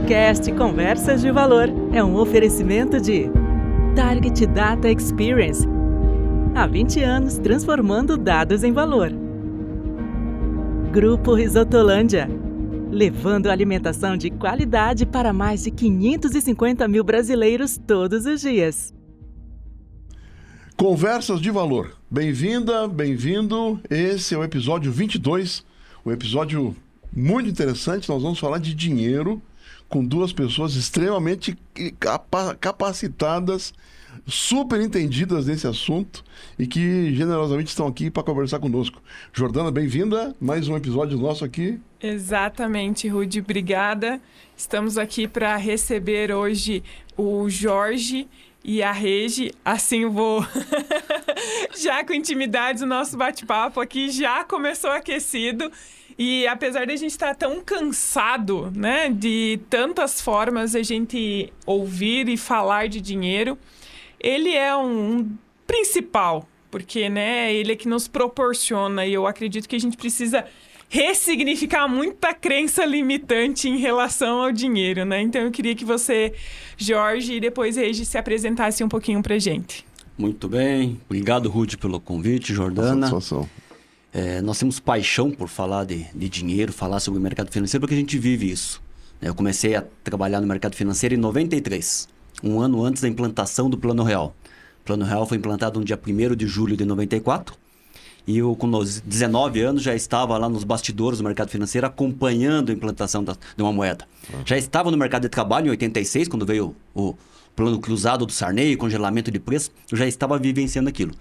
podcast Conversas de Valor é um oferecimento de Target Data Experience. Há 20 anos transformando dados em valor. Grupo Risotolândia, levando alimentação de qualidade para mais de 550 mil brasileiros todos os dias. Conversas de Valor. Bem-vinda, bem-vindo. Esse é o episódio 22, um episódio muito interessante. Nós vamos falar de dinheiro com duas pessoas extremamente capacitadas, super entendidas nesse assunto e que generosamente estão aqui para conversar conosco. Jordana, bem-vinda. Mais um episódio nosso aqui. Exatamente, Rudy. Obrigada. Estamos aqui para receber hoje o Jorge e a Regi. Assim eu vou... já com intimidade, o nosso bate-papo aqui já começou aquecido. E apesar de a gente estar tão cansado, né, de tantas formas a gente ouvir e falar de dinheiro, ele é um principal, porque, né, ele é que nos proporciona, e eu acredito que a gente precisa ressignificar muita crença limitante em relação ao dinheiro, né? Então eu queria que você, Jorge, e depois Regi, se apresentasse um pouquinho pra gente. Muito bem. Obrigado, Rudy, pelo convite, Jordana. Satisfação. Nós temos paixão por falar de dinheiro, falar sobre o mercado financeiro, porque a gente vive isso. Eu comecei a trabalhar no mercado financeiro em 93, um ano antes da implantação do Plano Real. O Plano Real foi implantado no dia 1º de julho de 94, e eu, com 19 anos, já estava lá nos bastidores do mercado financeiro, acompanhando a implantação de uma moeda. Já estava no mercado de trabalho em 86, quando veio o plano cruzado do Sarney, congelamento de preço, eu já estava vivenciando aquilo.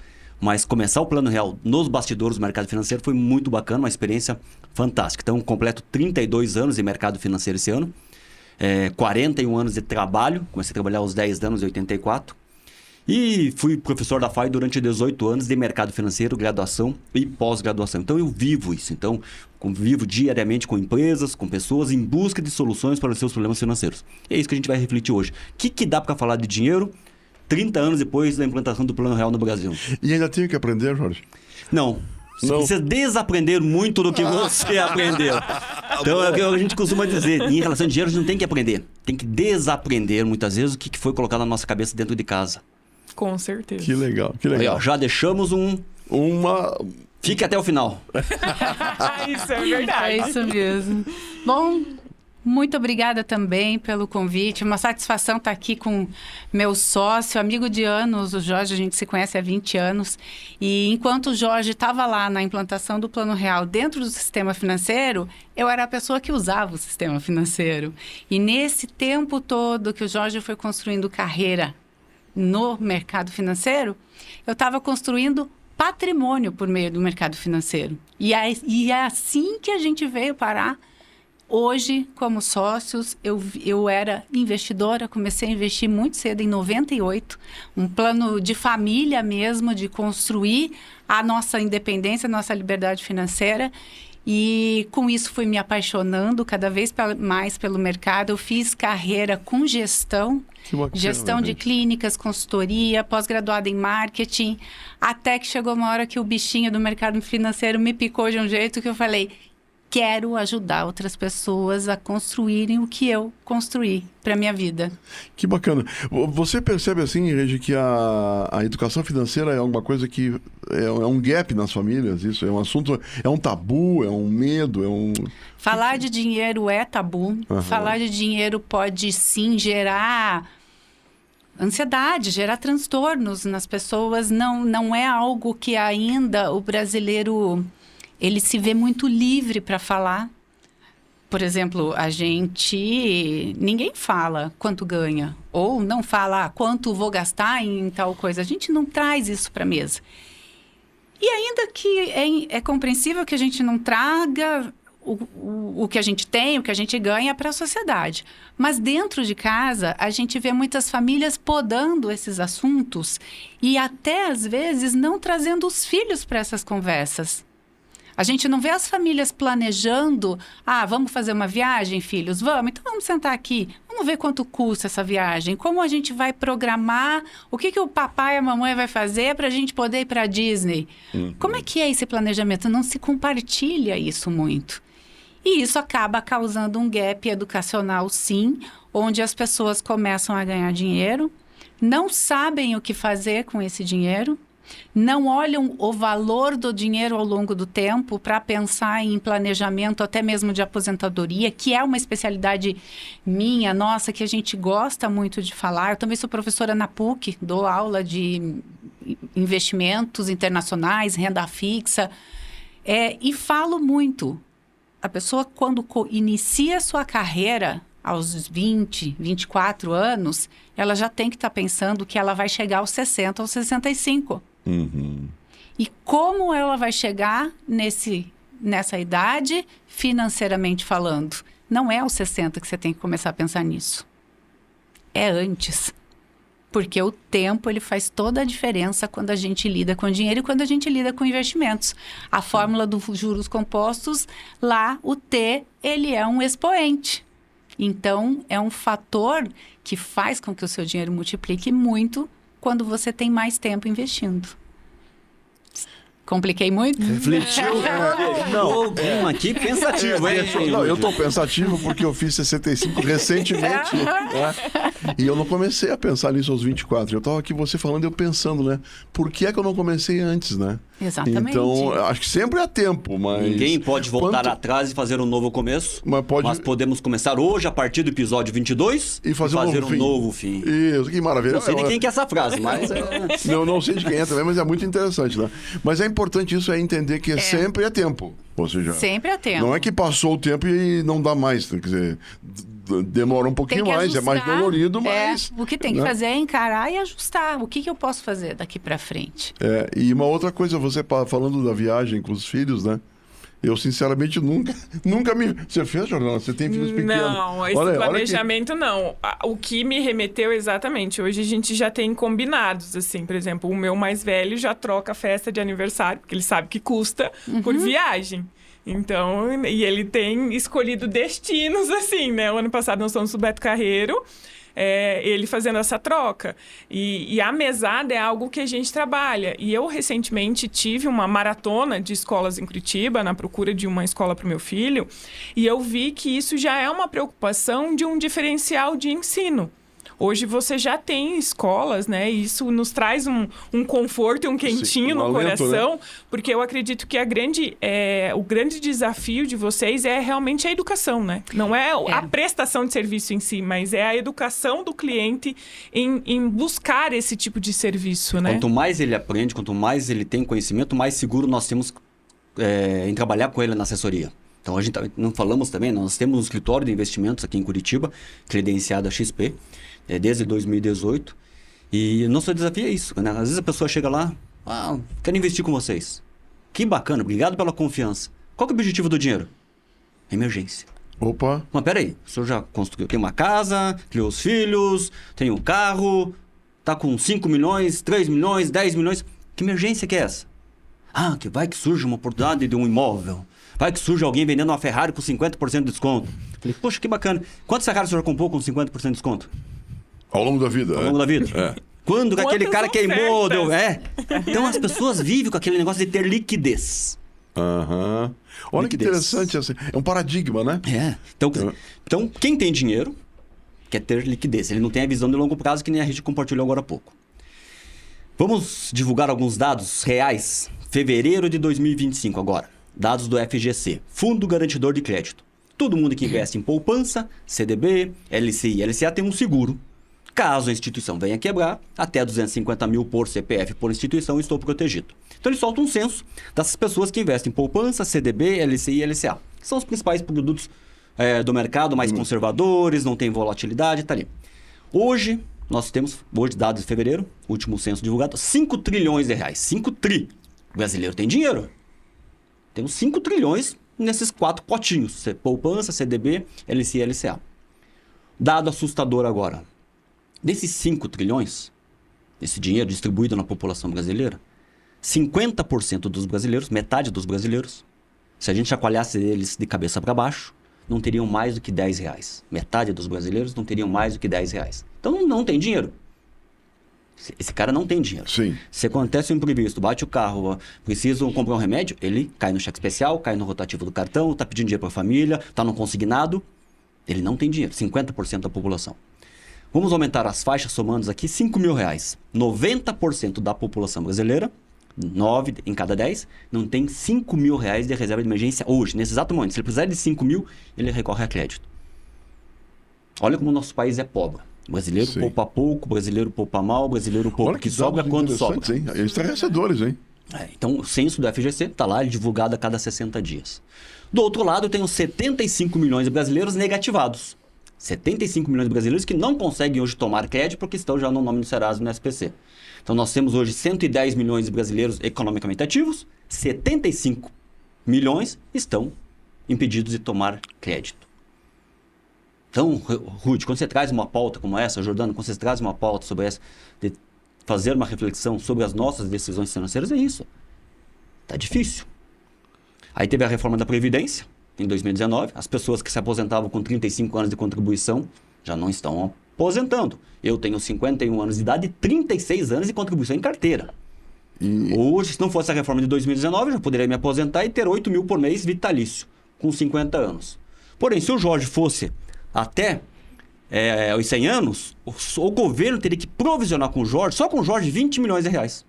Mas começar o Plano Real nos bastidores do mercado financeiro foi muito bacana, uma experiência fantástica. Então, completo 32 anos de mercado financeiro esse ano, 41 anos de trabalho, comecei a trabalhar aos 10 anos, em 84. E fui professor da FAI durante 18 anos de mercado financeiro, graduação e pós-graduação. Então, eu vivo isso. Então, convivo diariamente com empresas, com pessoas em busca de soluções para os seus problemas financeiros. E é isso que a gente vai refletir hoje. O que dá para falar de dinheiro 30 anos depois da implantação do Plano Real no Brasil? E ainda tenho que aprender, Jorge? Não. Você precisa desaprender muito do que você aprendeu. Então, é o que a gente costuma dizer. Em relação a dinheiro, a gente não tem que aprender. Tem que desaprender, muitas vezes, o que foi colocado na nossa cabeça dentro de casa. Com certeza. Que legal, que legal. Aí, ó, já deixamos uma... Fique até o final. Isso é verdade. É isso mesmo. Bom, muito obrigada também pelo convite. Uma satisfação estar aqui com meu sócio, amigo de anos, o Jorge. A gente se conhece há 20 anos. E enquanto o Jorge estava lá na implantação do Plano Real dentro do sistema financeiro, eu era a pessoa que usava o sistema financeiro. E nesse tempo todo que o Jorge foi construindo carreira no mercado financeiro, eu estava construindo patrimônio por meio do mercado financeiro. E é assim que a gente veio parar. Hoje, como sócios, eu era investidora, comecei a investir muito cedo, em 98, um plano de família mesmo, de construir a nossa independência, a nossa liberdade financeira. E com isso fui me apaixonando cada vez mais pelo mercado. Eu fiz carreira com gestão, gestão de clínicas, consultoria, pós-graduada em marketing, até que chegou uma hora que o bichinho do mercado financeiro me picou de um jeito que eu falei: quero ajudar outras pessoas a construírem o que eu construí para minha vida. Que bacana. Você percebe assim, Regi, que a educação financeira é alguma coisa que é um gap nas famílias? Isso é um assunto, é um tabu, é um medo, é um... Falar de dinheiro é tabu. Uhum. Falar de dinheiro pode sim gerar ansiedade, gerar transtornos nas pessoas. Não é algo que ainda o brasileiro... ele se vê muito livre para falar. Por exemplo, ninguém fala quanto ganha, ou não fala quanto vou gastar em tal coisa. A gente não traz isso para a mesa. E ainda que é compreensível que a gente não traga o que a gente tem, o que a gente ganha para a sociedade. Mas dentro de casa, a gente vê muitas famílias podando esses assuntos e até, às vezes, não trazendo os filhos para essas conversas. A gente não vê as famílias planejando: vamos fazer uma viagem, filhos? Vamos, então vamos sentar aqui. Vamos ver quanto custa essa viagem. Como a gente vai programar, o que o papai e a mamãe vai fazer para a gente poder ir para a Disney. Como é que é esse planejamento? Não se compartilha isso muito. E isso acaba causando um gap educacional, sim, onde as pessoas começam a ganhar dinheiro, não sabem o que fazer com esse dinheiro, não olham o valor do dinheiro ao longo do tempo para pensar em planejamento até mesmo de aposentadoria, que é uma especialidade minha, nossa, que a gente gosta muito de falar. Eu também sou professora na PUC, dou aula de investimentos internacionais, renda fixa, e falo muito. A pessoa, quando inicia sua carreira aos 20, 24 anos, ela já tem que estar pensando que ela vai chegar aos 60, aos 65. Uhum. E como ela vai chegar nessa idade, financeiramente falando? Não é aos 60 que você tem que começar a pensar nisso. É antes. Porque o tempo, ele faz toda a diferença quando a gente lida com dinheiro e quando a gente lida com investimentos. A fórmula dos juros compostos, lá o T, ele é um expoente. Então, é um fator que faz com que o seu dinheiro multiplique muito quando você tem mais tempo investindo. Compliquei muito? Refletiu. Não, aqui pensativo, hein? Não, eu tô pensativo porque eu fiz 65 recentemente, né? E eu não comecei a pensar nisso aos 24. Eu tava aqui você falando e eu pensando, né? Por que é que eu não comecei antes, né? Exatamente. Então, acho que sempre há tempo, mas... Ninguém pode voltar atrás e fazer um novo começo, mas podemos começar hoje, a partir do episódio 22, e fazer um novo fim. Isso, que maravilha. Não sei de quem que é essa frase, mas... Não sei de quem é também, mas é muito interessante, né? Mas é importante isso, entender que sempre é tempo. Ou seja, sempre é tempo. Não é que passou o tempo e não dá mais, quer dizer... Demora um pouquinho mais, é mais dolorido, mas... O que tem que fazer é encarar e ajustar. O que eu posso fazer daqui pra frente? E uma outra coisa, você falando da viagem com os filhos, né? Eu, sinceramente, nunca me... Você fez, Jordana? Você tem filhos pequenos? Não, esse planejamento não. O que me remeteu exatamente, hoje a gente já tem combinados, assim, por exemplo, o meu mais velho já troca a festa de aniversário, porque ele sabe que custa por viagem. Então, e ele tem escolhido destinos, assim, né? O ano passado nós fomos no Beto Carreiro, ele fazendo essa troca. E a mesada é algo que a gente trabalha. E eu, recentemente, tive uma maratona de escolas em Curitiba, na procura de uma escola para o meu filho, e eu vi que isso já é uma preocupação de um diferencial de ensino. Hoje você já tem escolas, né? E isso nos traz um conforto e um quentinho no coração, né? Porque eu acredito que o grande desafio de vocês é realmente a educação, né? Não é a prestação de serviço em si, mas é a educação do cliente em buscar esse tipo de serviço, né? Quanto mais ele aprende, quanto mais ele tem conhecimento, mais seguro nós temos em trabalhar com ele na assessoria. Então, a gente não falamos também, nós temos um escritório de investimentos aqui em Curitiba, credenciado a XP, desde 2018. E nosso desafio é isso, né? Às vezes a pessoa chega lá, quero investir com vocês. Que bacana, obrigado pela confiança. Qual que é o objetivo do dinheiro? Emergência. Opa! Mas peraí, o senhor já construiu, tem uma casa, criou os filhos, tem um carro, tá com 5 milhões, 3 milhões, 10 milhões. Que emergência que é essa? Que vai que surge uma oportunidade de um imóvel. Vai que surge alguém vendendo uma Ferrari com 50% de desconto. Falei, poxa, que bacana. Quantos Ferrari o senhor comprou com 50% de desconto? Ao longo da vida. Ao longo da vida. Quando aquele cara queimou, deu... Então as pessoas vivem com aquele negócio de ter liquidez. Olha liquidez. Que interessante. Assim. É um paradigma, né? Então, quem tem dinheiro quer ter liquidez. Ele não tem a visão de longo prazo que nem a gente compartilhou agora há pouco. Vamos divulgar alguns dados reais. Fevereiro de 2025 agora. Dados do FGC, Fundo Garantidor de Crédito. Todo mundo que investe em poupança, CDB, LCI e LCA tem um seguro. Caso a instituição venha quebrar, até 250 mil por CPF por instituição, estou protegido. Então ele solta um censo dessas pessoas que investem em poupança, CDB, LCI e LCA. São os principais produtos do mercado, mais conservadores, não tem volatilidade, tá ali. Hoje, nós temos, dados de fevereiro, último censo divulgado, 5 trilhões de reais. 5 tri. O brasileiro tem dinheiro. Temos 5 trilhões nesses 4 potinhos. Poupança, CDB, LCI e LCA. Dado assustador agora. Desses 5 trilhões, esse dinheiro distribuído na população brasileira, 50% dos brasileiros, metade dos brasileiros, se a gente chacoalhasse eles de cabeça para baixo, não teriam mais do que 10 reais. Metade dos brasileiros não teriam mais do que 10 reais. Então não tem dinheiro. Esse cara não tem dinheiro. Sim. Se acontece um imprevisto, bate o carro, ó, preciso comprar um remédio, ele cai no cheque especial, cai no rotativo do cartão, tá pedindo dinheiro para a família, tá no consignado. Ele não tem dinheiro, 50% da população. Vamos aumentar as faixas somando aqui, R$5.000. 90% da população brasileira, 9 em cada 10, não tem R$5.000 de reserva de emergência hoje, nesse exato momento. Se ele precisar de 5.000, ele recorre a crédito. Olha como o nosso país é pobre. O brasileiro poupa pouco, o brasileiro poupa mal, o brasileiro poupa Olha que sobra quando sobra. Hein? Estarrecedores, hein? Então, o censo do FGC está lá, divulgado a cada 60 dias. Do outro lado, eu tenho 75 milhões de brasileiros negativados. 75 milhões de brasileiros que não conseguem hoje tomar crédito porque estão já no nome do Serasa e no SPC. Então, nós temos hoje 110 milhões de brasileiros economicamente ativos, 75 milhões estão impedidos de tomar crédito. Então, Ruth, quando você traz uma pauta como essa, Jordano, quando você traz uma pauta sobre essa, de fazer uma reflexão sobre as nossas decisões financeiras, é isso. Tá difícil. Aí teve a reforma da Previdência, em 2019. As pessoas que se aposentavam com 35 anos de contribuição já não estão aposentando. Eu tenho 51 anos de idade e 36 anos de contribuição em carteira. Hoje, se não fosse a reforma de 2019, eu já poderia me aposentar e ter 8 mil por mês vitalício, com 50 anos. Porém, se o Jorge fosse até os 100 anos, o governo teria que provisionar com o Jorge, só com o Jorge, 20 milhões de reais.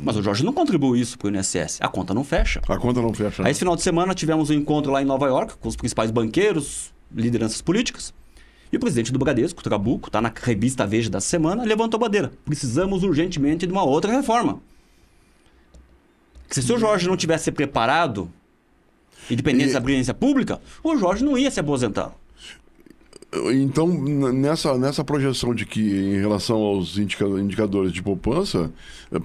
Mas o Jorge não contribui isso para o INSS. A conta não fecha. A conta não fecha. Aí, esse final de semana, tivemos um encontro lá em Nova York com os principais banqueiros, lideranças políticas. E o presidente do Bradesco, Trabuco, está na revista Veja da semana, levantou a bandeira. Precisamos urgentemente de uma outra reforma. Se o Jorge não tivesse preparado e dependente da previdência pública, o Jorge não ia se aposentar. Então, nessa projeção de que, em relação aos indicadores de poupança,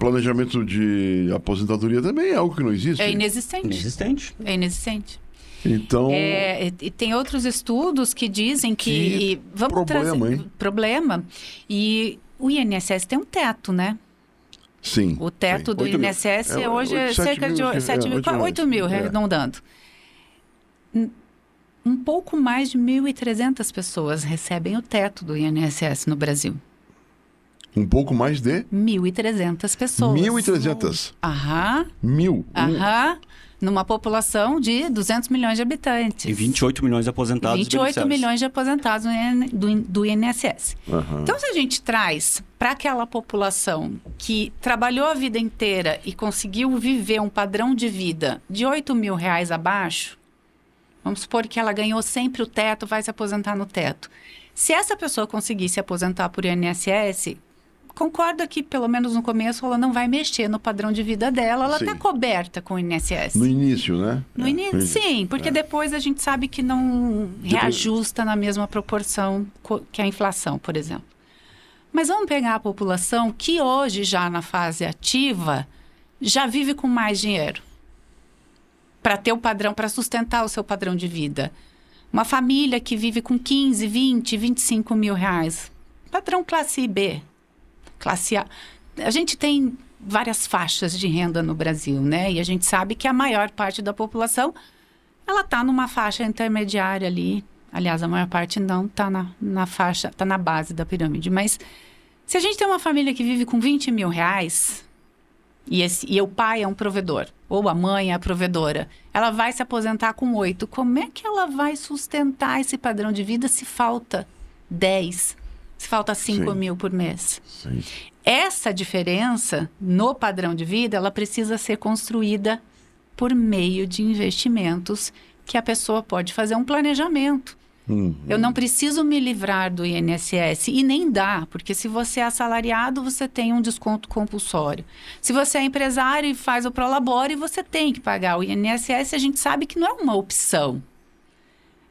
planejamento de aposentadoria também é algo que não existe. É inexistente. Inexistente. É inexistente. Então... E tem outros estudos que dizem que... vamos problema, hein? Problema. E o INSS tem um teto, né? Sim. O teto do INSS hoje é cerca de 8 mil, arredondando. Um pouco mais de 1.300 pessoas recebem o teto do INSS no Brasil. Um pouco mais de? 1.300 pessoas. 1.300? Aham. 1.000? Aham. Numa população de 200 milhões de habitantes. E 28 milhões de aposentados. 28 milhões de aposentados do INSS. Uhum. Então, se a gente traz para aquela população que trabalhou a vida inteira e conseguiu viver um padrão de vida de 8 mil reais abaixo, vamos supor que ela ganhou sempre o teto, vai se aposentar no teto. Se essa pessoa conseguir se aposentar por INSS, concordo que, pelo menos no começo, ela não vai mexer no padrão de vida dela. Ela está coberta com o INSS. No início, né? No início, sim. Porque depois a gente sabe que não reajusta na mesma proporção que a inflação, por exemplo. Mas vamos pegar a população que hoje, já na fase ativa, já vive com mais dinheiro. Para ter o padrão, para sustentar o seu padrão de vida. Uma família que vive com 15, 20, 25 mil reais. Padrão classe B, classe A. A gente tem várias faixas de renda no Brasil, né? E a gente sabe que a maior parte da população, ela está numa faixa intermediária ali. Aliás, a maior parte não está na faixa, está na base da pirâmide. Mas se a gente tem uma família que vive com 20 mil reais... E o pai é um provedor, ou a mãe é a provedora, ela vai se aposentar com 8. Como é que ela vai sustentar esse padrão de vida se falta 10, se falta 5 mil por mês? Sim. Essa diferença no padrão de vida, ela precisa ser construída por meio de investimentos que a pessoa pode fazer um planejamento. Eu não preciso me livrar do INSS e nem dá, porque se você é assalariado, você tem um desconto compulsório. Se você é empresário e faz o Prolabore, você tem que pagar o INSS, a gente sabe que não é uma opção.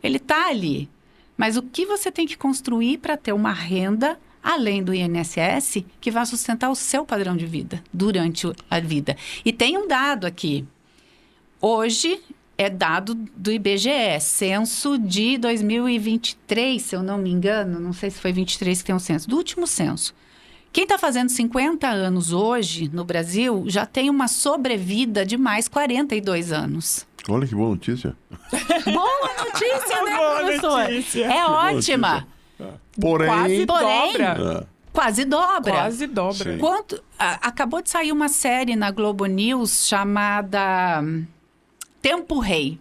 Ele está ali. Mas o que você tem que construir para ter uma renda, além do INSS, que vai sustentar o seu padrão de vida durante a vida? E tem um dado aqui. Hoje... é dado do IBGE, censo de 2023, se eu não me engano, não sei se foi 23 que tem um censo, do último censo. Quem está fazendo 50 anos hoje no Brasil já tem uma sobrevida de mais 42 anos. Olha que boa notícia. Boa notícia, né, Boa professor? notícia. É ótima. Porém... Quase dobra. quase dobra. Quase dobra. Sim. Acabou de sair uma série na Globo News chamada Tempo Rei,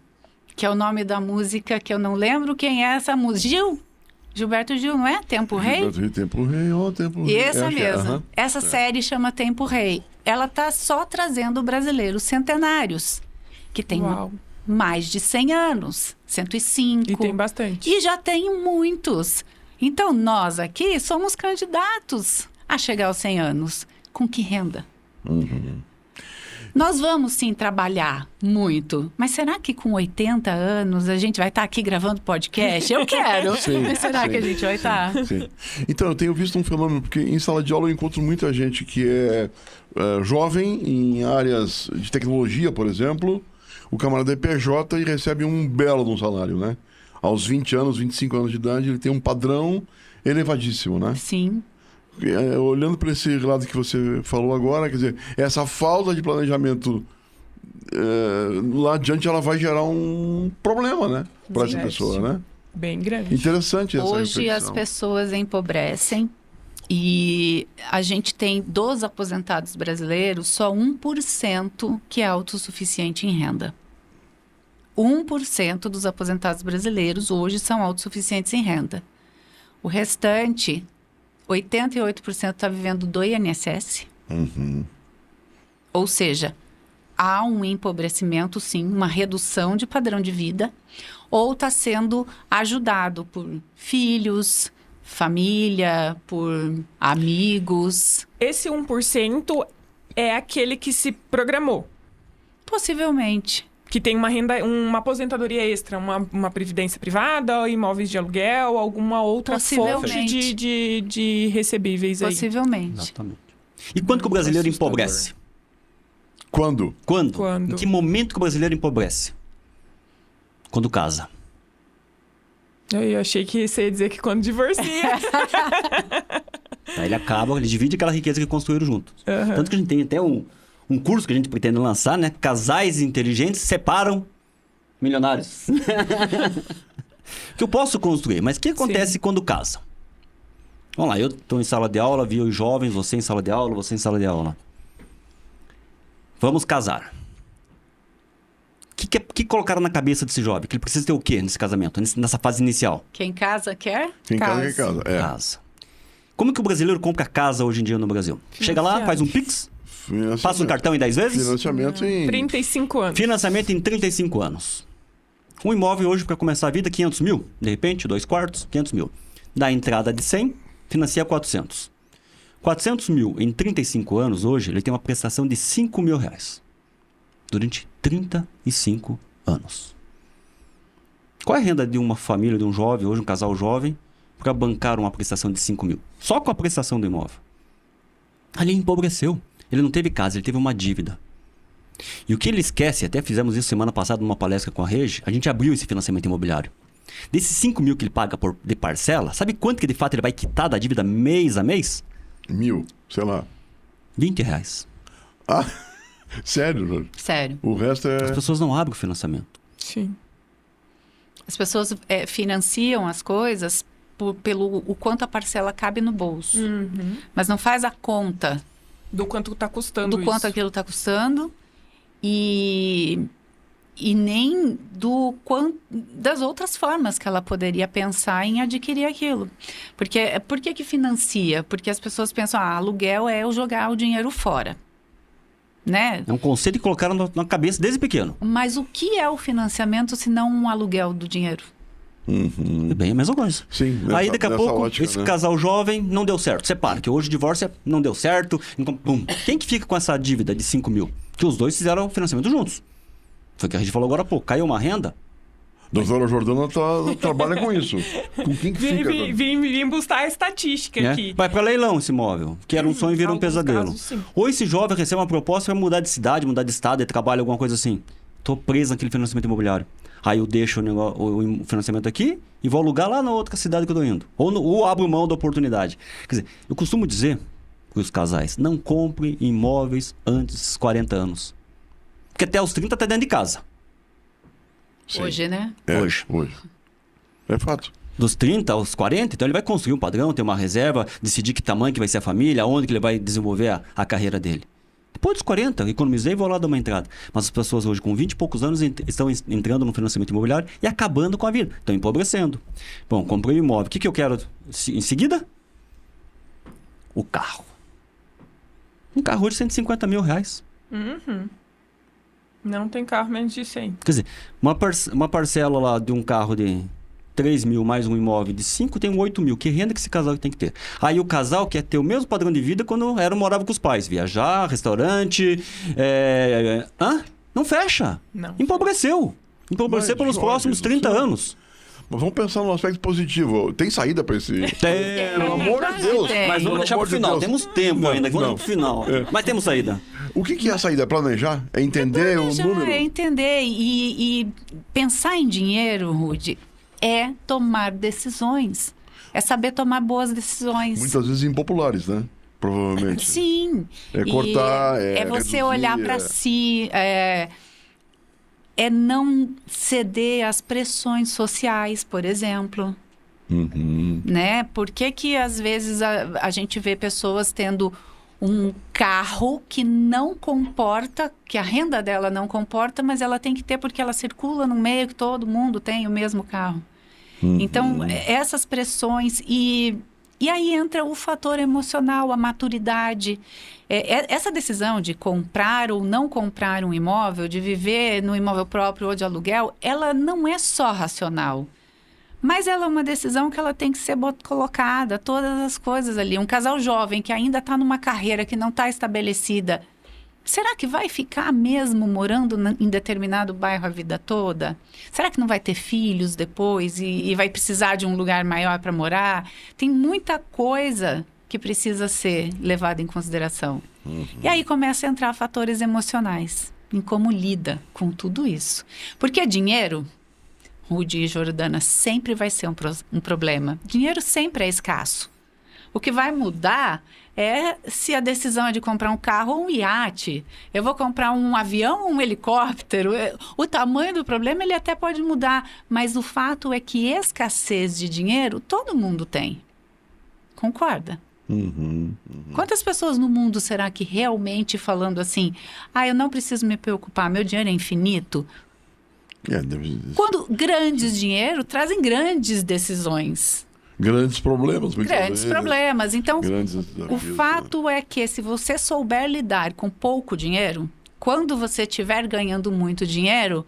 que é o nome da música que eu não lembro quem é essa música. Gilberto Gil, não é? Tempo Rei? Tempo Rei, ó, Tempo Rei. Essa Acho que mesmo. aham. Essa série chama Tempo Rei. Ela tá só trazendo brasileiros centenários, que tem Uau. mais de 100 anos, 105. E tem bastante. E já tem muitos. Então, nós aqui somos candidatos a chegar aos 100 anos. Com que renda? Nós vamos, sim, trabalhar muito. Mas será que com 80 anos a gente vai estar aqui gravando podcast? Eu quero. Sim, Mas será sim, que a gente vai estar? Sim. Então, eu tenho visto um fenômeno, porque em sala de aula eu encontro muita gente que é jovem em áreas de tecnologia, por exemplo. O camarada é PJ e recebe um belo de um salário, né? Aos 20 anos, 25 anos de idade, ele tem um padrão elevadíssimo, né? Sim. Olhando para esse lado que você falou agora, quer dizer, essa falta de planejamento lá adiante, ela vai gerar um problema, né? Para essa Sim. pessoa, né? Bem grande. Interessante essa Hoje as reflexão. pessoas empobrecem e a gente tem dos aposentados brasileiros só 1% que é autossuficiente em renda. 1% dos aposentados brasileiros hoje são autossuficientes em renda. O restante, 88% está vivendo do INSS. Ou seja, há um empobrecimento, sim, uma redução de padrão de vida, ou está sendo ajudado por filhos, família, por amigos. Esse 1% é aquele que se programou. Possivelmente. Que tem uma renda, uma aposentadoria extra, uma previdência privada, imóveis de aluguel, alguma outra fonte Possivelmente. de recebíveis aí. Possivelmente. Exatamente. E quando que o brasileiro Assustador. empobrece? Quando? Quando? Quando? Em que momento que o brasileiro empobrece? Quando casa. Eu achei que você ia dizer que quando divorcia. Aí ele acaba, ele divide aquela riqueza que construíram juntos. Tanto que a gente tem até um curso que a gente pretende lançar, né? Casais inteligentes separam milionários. Que eu posso construir, mas o que acontece quando casam? Vamos lá, eu estou em sala de aula, vi os jovens, você em sala de aula, você em sala de aula. Vamos casar. O que colocaram na cabeça desse jovem? Que ele precisa ter o quê nesse casamento, nessa fase inicial? Quem casa quer? Quem casa, quem Casa. casa. É. Casa. Como que o brasileiro compra casa hoje em dia no Brasil? Chega lá, faz um Pix, passa um cartão em 10 vezes, Financiamento em... 35 anos. financiamento em 35 anos. Um imóvel hoje, para começar a vida, 500 mil. De repente, 2 quartos, 500 mil. Dá entrada de 100, financia 400. 400 mil em 35 anos, hoje, ele tem uma prestação de 5 mil reais. Durante 35 anos. Qual é a renda de uma família, de um jovem, hoje um casal jovem, para bancar uma prestação de 5 mil? Só com a prestação do imóvel. Ali ele empobreceu. Ele não teve casa, ele teve uma dívida. E o que ele esquece, até fizemos isso semana passada numa palestra com a Regi, a gente abriu esse financiamento imobiliário. Desses 5 mil que ele paga de parcela, sabe quanto que de fato ele vai quitar da dívida mês a mês? 1.000, sei lá. 20 reais. Ah, sério, Jorge? Sério. O resto As é... pessoas não abrem o financiamento. Sim. As pessoas financiam as coisas pelo o quanto a parcela cabe no bolso. Mas não faz a conta Do quanto tá custando do quanto isso. aquilo está custando e nem das outras formas que ela poderia pensar em adquirir aquilo. Porque por que financia? Porque as pessoas pensam, aluguel é eu jogar o dinheiro fora, né? É um conceito que colocaram na cabeça desde pequeno. Mas o que é o financiamento se não um aluguel do dinheiro? Uhum. É bem a mesma coisa. Sim, Aí daqui a nessa pouco, ótica, esse né? casal jovem não deu certo. Separa, que hoje divórcio não deu certo. Então, pum. Quem que fica com essa dívida de 5 mil? Que os dois fizeram o financiamento juntos. Foi o que a gente falou agora há pouco. Caiu uma renda, Doutora Jordana trabalha com isso. Com quem que fica? Vim buscar a estatística né? aqui. Vai para leilão esse imóvel, que era um sonho e vira um Alguns pesadelo. casos, sim. Ou esse jovem recebe uma proposta para mudar de cidade, mudar de estado, de trabalho, alguma coisa assim. Tô preso naquele financiamento imobiliário. Aí eu deixo o financiamento aqui e vou alugar lá na outra cidade que eu tô indo. Ou abro mão da oportunidade. Quer dizer, eu costumo dizer para os casais, não compre imóveis antes dos 40 anos. Porque até os 30 tá dentro de casa. Sim. Hoje, né? É, Hoje. É fato. dos 30 aos 40, então ele vai construir um padrão, ter uma reserva, decidir que tamanho que vai ser a família, onde que ele vai desenvolver a carreira dele. Depois dos 40, economizei e vou lá dar uma entrada. Mas as pessoas hoje com 20 e poucos anos estão entrando no financiamento imobiliário e acabando com a vida. Estão empobrecendo. Bom, comprei um imóvel. O que eu quero em seguida? O carro. Um carro hoje de 150 mil reais. Não tem carro menos de 100. Quer dizer, uma parcela lá de um carro de 3 mil mais um imóvel de 5 tem 8 mil. Que renda que esse casal tem que ter? Aí o casal quer ter o mesmo padrão de vida quando morava com os pais. Viajar, restaurante... Não fecha. Não. Empobreceu. Empobreceu Mas, pelos Jorge próximos do 30 céu. anos. Mas vamos pensar no aspecto positivo. Tem saída para esse... Pelo amor de Deus. Tem. Mas vamos deixar pro final. Temos tempo ainda. Vamos pro final. Mas temos saída. O que é a saída? É planejar? É entender o número? É entender e pensar em dinheiro, Rudy, é tomar decisões. É saber tomar boas decisões. Muitas vezes impopulares, né? Provavelmente. Sim. É cortar, é você reduzir, olhar para si, é não ceder às pressões sociais, por exemplo. Né? Por que às vezes a gente vê pessoas tendo um carro que não comporta, que a renda dela não comporta, mas ela tem que ter porque ela circula no meio que todo mundo tem o mesmo carro. Então, essas pressões e aí entra o fator emocional, a maturidade. Essa decisão de comprar ou não comprar um imóvel, de viver no imóvel próprio ou de aluguel, ela não é só racional. Mas ela é uma decisão que ela tem que ser colocada, todas as coisas ali. Um casal jovem que ainda está numa carreira que não está estabelecida, será que vai ficar mesmo morando em determinado bairro a vida toda? Será que não vai ter filhos depois e vai precisar de um lugar maior para morar? Tem muita coisa que precisa ser levada em consideração. E aí começa a entrar fatores emocionais, em como lida com tudo isso. Porque dinheiro... Rudy e Jordana, sempre vai ser um problema. Dinheiro sempre é escasso. O que vai mudar é se a decisão é de comprar um carro ou um iate. Eu vou comprar um avião ou um helicóptero. O tamanho do problema ele até pode mudar, mas o fato é que escassez de dinheiro todo mundo tem. Concorda? Quantas pessoas no mundo será que realmente falando assim, eu não preciso me preocupar, meu dinheiro é infinito? Quando grandes dinheiro trazem grandes decisões. Grandes problemas. Grandes problemas. Então, desafios, o fato é que se você souber lidar com pouco dinheiro, quando você estiver ganhando muito dinheiro,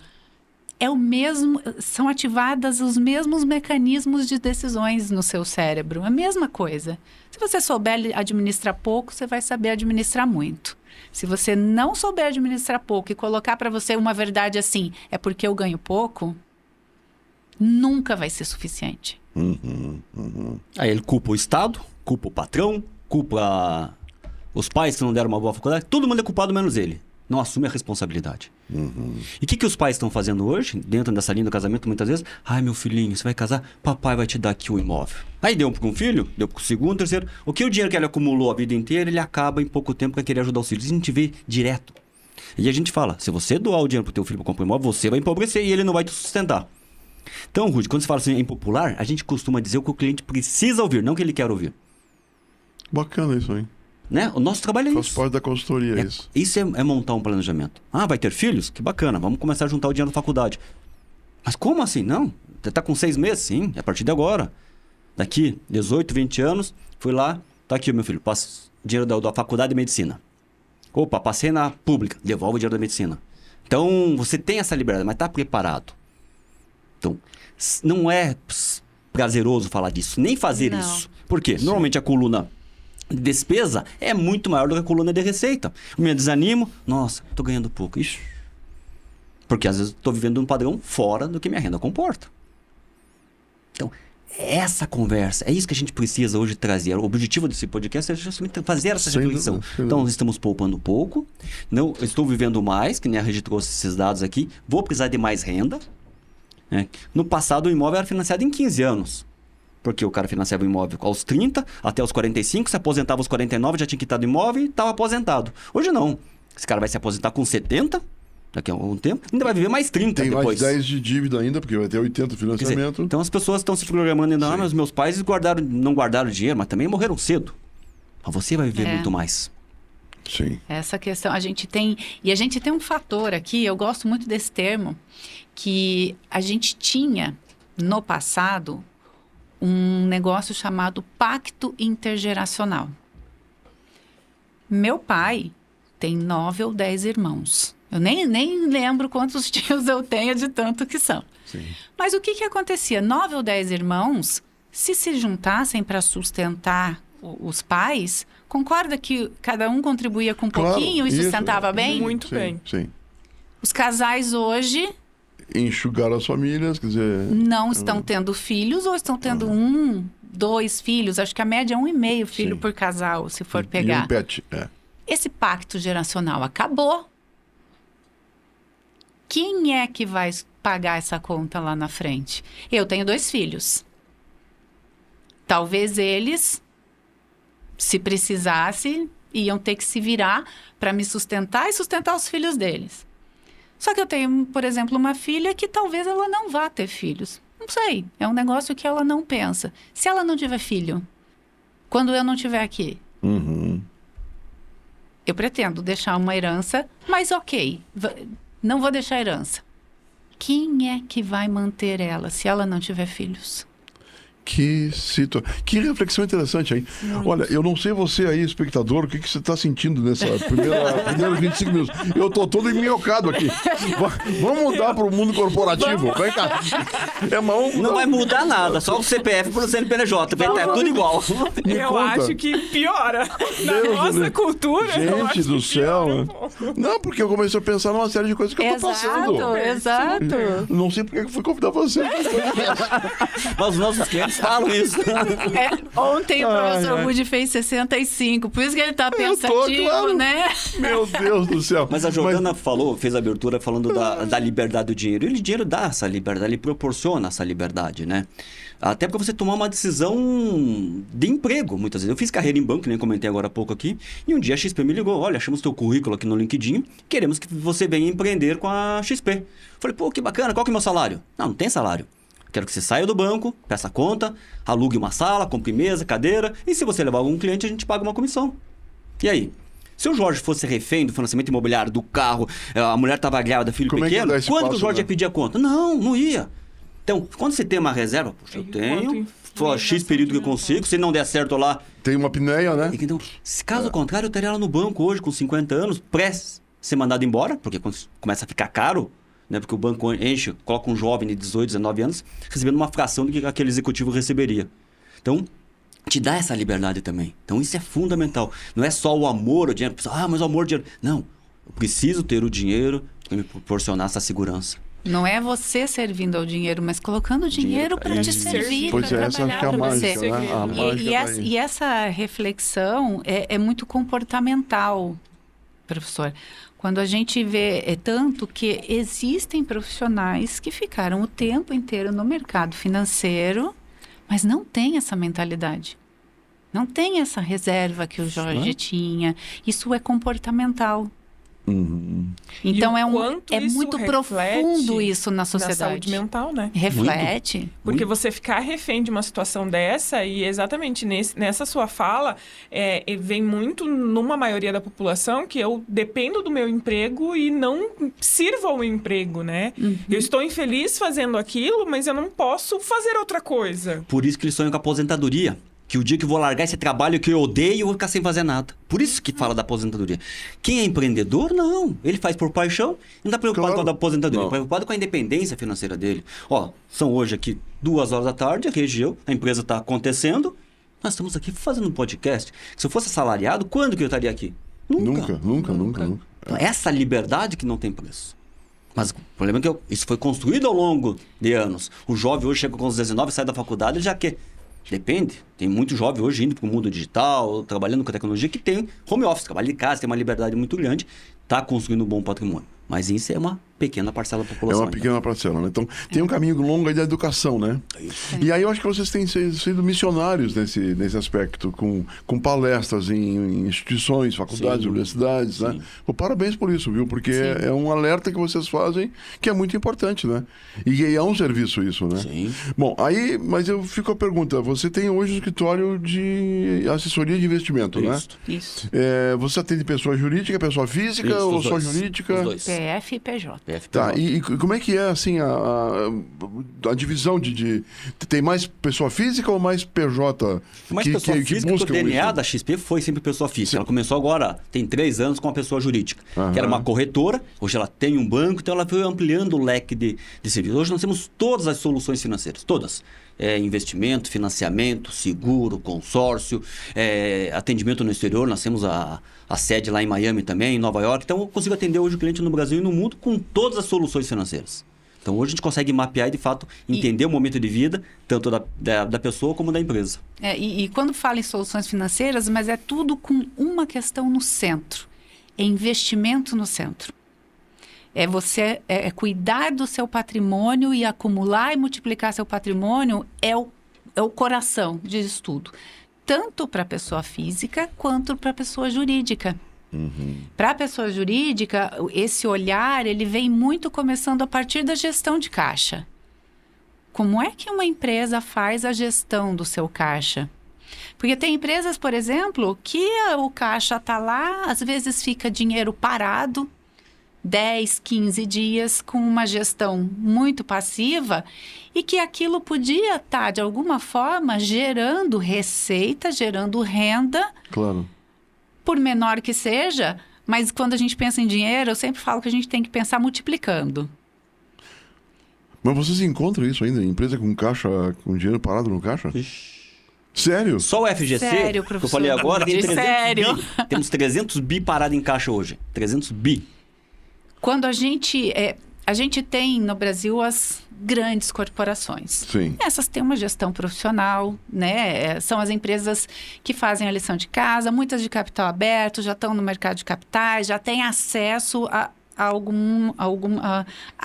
são ativadas os mesmos mecanismos de decisões no seu cérebro. A mesma coisa. Se você souber administrar pouco, você vai saber administrar muito. Se você não souber administrar pouco e colocar para você uma verdade assim, é porque eu ganho pouco, nunca vai ser suficiente. Aí ele culpa o Estado, culpa o patrão, culpa os pais que não deram uma boa faculdade. Todo mundo é culpado menos ele. Não assume a responsabilidade. E o que os pais estão fazendo hoje, dentro dessa linha do casamento, muitas vezes? Meu filhinho, você vai casar? Papai vai te dar aqui o imóvel. Aí deu para um filho, deu para o segundo, terceiro. O dinheiro que ele acumulou a vida inteira, ele acaba em pouco tempo para querer ajudar os filhos. A gente vê direto. E a gente fala, se você doar o dinheiro para o teu filho para comprar um imóvel, você vai empobrecer e ele não vai te sustentar. Então, Rudy, quando você fala assim, é impopular, a gente costuma dizer o que o cliente precisa ouvir, não o que ele quer ouvir. Bacana isso aí. Né? O nosso trabalho é Faz isso. parte da consultoria, isso. Isso é montar um planejamento. Vai ter filhos? Que bacana, vamos começar a juntar o dinheiro da faculdade. Mas como assim? Não, você está com 6 meses? Sim, é a partir de agora. Daqui 18, 20 anos, fui lá, tá aqui o meu filho, passa dinheiro da faculdade de medicina. Opa, passei na pública, devolve o dinheiro da medicina. Então, você tem essa liberdade, mas está preparado. Então, não é prazeroso falar disso, nem fazer isso. Por quê? Normalmente a coluna de despesa é muito maior do que a coluna de receita. O meu desanimo, nossa, estou ganhando pouco. Ixi. Porque às vezes estou vivendo um padrão fora do que minha renda comporta. Então, essa conversa, é isso que a gente precisa hoje trazer. O objetivo desse podcast é justamente fazer essa reflexão. Então, nós estamos poupando pouco, não estou vivendo mais, que nem a Regi trouxe esses dados aqui, vou precisar de mais renda. No passado, o imóvel era financiado em 15 anos. Porque o cara financiava o imóvel aos 30, até os 45, se aposentava aos 49, já tinha quitado o imóvel e estava aposentado. Hoje não. Esse cara vai se aposentar com 70, daqui a algum tempo, ainda vai viver mais 30 Tem depois. mais 10 de dívida ainda, porque vai ter 80 Quer dizer, financiamento. então as pessoas estão se programando ainda, mas meus pais não guardaram dinheiro, mas também morreram cedo. Mas você vai viver muito mais. Sim. Essa questão, a gente tem um fator aqui, eu gosto muito desse termo, que a gente tinha no passado um negócio chamado pacto intergeracional. Meu pai tem 9 ou 10 irmãos. Eu nem lembro quantos tios eu tenho de tanto que são. Sim. Mas o que acontecia? 9 ou 10 irmãos, se juntassem para sustentar os pais, concorda que cada um contribuía com um pouquinho e sustentava bem? Muito Sim, bem. Sim. Os casais hoje Enxugaram as famílias, quer dizer... não estão tendo filhos ou estão tendo 1, 2 filhos. Acho que a média é 1,5 filho Sim. por casal, se for E pegar. um pet, Esse pacto geracional acabou. Quem é que vai pagar essa conta lá na frente? Eu tenho 2 filhos. Talvez eles, se precisasse, iam ter que se virar para me sustentar e sustentar os filhos deles. Só que eu tenho, por exemplo, uma filha que talvez ela não vá ter filhos. Não sei, é um negócio que ela não pensa. Se ela não tiver filho, quando eu não estiver aqui, eu pretendo deixar uma herança, mas ok, não vou deixar herança. Quem é que vai manter ela se ela não tiver filhos? Que reflexão interessante, hein? Olha, eu não sei você aí, espectador, o que você está sentindo nessa primeiros 25 minutos. Eu tô todo enminhocado aqui. Vamos mudar para o mundo corporativo. Vem cá. Não vai mudar nada, só o CPF pro CNPJ, vai estar tudo igual. Eu conta. acho que piora. Na Deus nossa Deus. cultura, eu Gente acho do que piora céu. um pouco. Não, porque eu comecei a pensar numa série de coisas que eu tô passando. Exato. Não sei porque que fui convidar você. Mas os nossos clientes falam isso. Ontem o professor Woody fez 65, por isso que ele tá pensativo, claro. né? Meu Deus do céu. Mas a Jordana fez a abertura falando da liberdade do dinheiro. E o dinheiro dá essa liberdade, ele proporciona essa liberdade, né? Até para você tomar uma decisão de emprego, muitas vezes. Eu fiz carreira em banco, nem comentei agora há pouco aqui, e um dia a XP me ligou, olha, achamos teu currículo aqui no LinkedIn, queremos que você venha empreender com a XP. Falei, pô, que bacana, qual que é o meu salário? Não tem salário. Quero que você saia do banco, peça conta, alugue uma sala, compre mesa, cadeira, e se você levar algum cliente, a gente paga uma comissão. E aí? Se o Jorge fosse refém do financiamento imobiliário, do carro, a mulher estava grávida, filho Como pequeno, é que dá quando esse que o Jorge passo, ia pedir a conta? Não ia. Então, quando você tem uma reserva, poxa, eu tenho, X período que eu consigo, se não der certo lá... Tem uma apneia, né? Então, se caso contrário, eu teria ela no banco hoje, com 50 anos, ser mandado embora, porque quando começa a ficar caro, né, porque o banco enche, coloca um jovem de 18, 19 anos, recebendo uma fração do que aquele executivo receberia. Então, te dá essa liberdade também. Então, isso é fundamental. Não é só o amor, o dinheiro. Mas o amor, o dinheiro. Não. Eu preciso ter o dinheiro que me proporcionar essa segurança. Não é você servindo ao dinheiro, mas colocando o dinheiro para te servir, para Pois é, essa trabalhar que é a para você. mágica, né? A mágica tá aí. E essa reflexão é muito comportamental, professor. Quando a gente vê, tanto que existem profissionais que ficaram o tempo inteiro no mercado financeiro, mas não tem essa mentalidade. Não tem essa reserva que o Jorge tinha. Isso é comportamental. Então E o quanto isso muito reflete profundo isso na sociedade. Na saúde mental, né? Reflete. Porque você ficar refém de uma situação dessa, e exatamente nessa sua fala, vem muito numa maioria da população que eu dependo do meu emprego e não sirvo ao meu emprego, né? Eu estou infeliz fazendo aquilo, mas eu não posso fazer outra coisa. Por isso que eles sonham com a aposentadoria. Que o dia que eu vou largar esse trabalho que eu odeio, eu vou ficar sem fazer nada. Por isso que fala da aposentadoria. Quem é empreendedor, não. Ele faz por paixão, não está preocupado com a aposentadoria. Está preocupado com a independência financeira dele. Ó, são hoje aqui 2 horas da tarde, a região, a empresa está acontecendo. Nós estamos aqui fazendo um podcast. Se eu fosse assalariado, quando que eu estaria aqui? Nunca. Então, essa liberdade que não tem preço. Mas o problema é que isso foi construído ao longo de anos. O jovem hoje chega com os 19, sai da faculdade, ele já quer... Depende. Tem muito jovem hoje indo para o mundo digital, trabalhando com a tecnologia, que tem home office, trabalha de casa, tem uma liberdade muito grande, está construindo um bom patrimônio. Mas isso é uma pequena parcela da É população. uma pequena parcela, né? Então, tem um caminho longo aí da educação, né? E aí eu acho que vocês têm sido missionários nesse aspecto, com palestras em instituições, faculdades, Sim. universidades, né? Sim. Pô, parabéns por isso, viu? Porque é um alerta que vocês fazem que é muito importante, né? E é um serviço isso, né? Sim. Bom, aí, mas eu fico com a pergunta, você tem hoje um escritório de assessoria de investimento, né? Isso. Isso. Você atende pessoa jurídica, pessoa física Isso, ou os só dois. jurídica? Os dois. PF e PJ. PFPJ. Tá, e como é que é, assim, a divisão de... Tem mais pessoa física ou mais PJ? Mas pessoa física, porque o buscam DNA isso? da XP foi sempre pessoa física. Ela começou agora, tem 3 anos, com a pessoa jurídica. Aham. Que era uma corretora, hoje ela tem um banco, então ela foi ampliando o leque de serviços. Hoje nós temos todas as soluções financeiras, todas. Investimento, financiamento, seguro, consórcio, atendimento no exterior. Nós temos a sede lá em Miami também, em Nova York. Então eu consigo atender hoje o cliente no Brasil e no mundo com todas as soluções financeiras. Então hoje a gente consegue mapear e de fato entender o momento de vida, tanto da pessoa como da empresa. E quando fala em soluções financeiras, mas é tudo com uma questão no centro. É investimento no centro. É você cuidar do seu patrimônio e acumular e multiplicar seu patrimônio é o coração disso tudo. Tanto para a pessoa física quanto para a pessoa jurídica. Para a pessoa jurídica, esse olhar ele vem muito começando a partir da gestão de caixa. Como é que uma empresa faz a gestão do seu caixa? Porque tem empresas, por exemplo, que o caixa está lá, às vezes fica dinheiro parado, 10, 15 dias com uma gestão muito passiva e que aquilo podia estar, de alguma forma, gerando receita, gerando renda, Claro. por menor que seja, mas quando a gente pensa em dinheiro, eu sempre falo que a gente tem que pensar multiplicando. Mas vocês encontram isso ainda? Empresa com caixa, com dinheiro parado no caixa? Sério? Só o FGC, Sério, que eu professor. falei agora, tem 300 Sério. bi. Temos 300 bi parado em caixa hoje. 300 bi. Quando a gente tem no Brasil as grandes corporações. Sim. Essas têm uma gestão profissional, né? São as empresas que fazem a lição de casa, muitas de capital aberto, já estão no mercado de capitais, já têm acesso a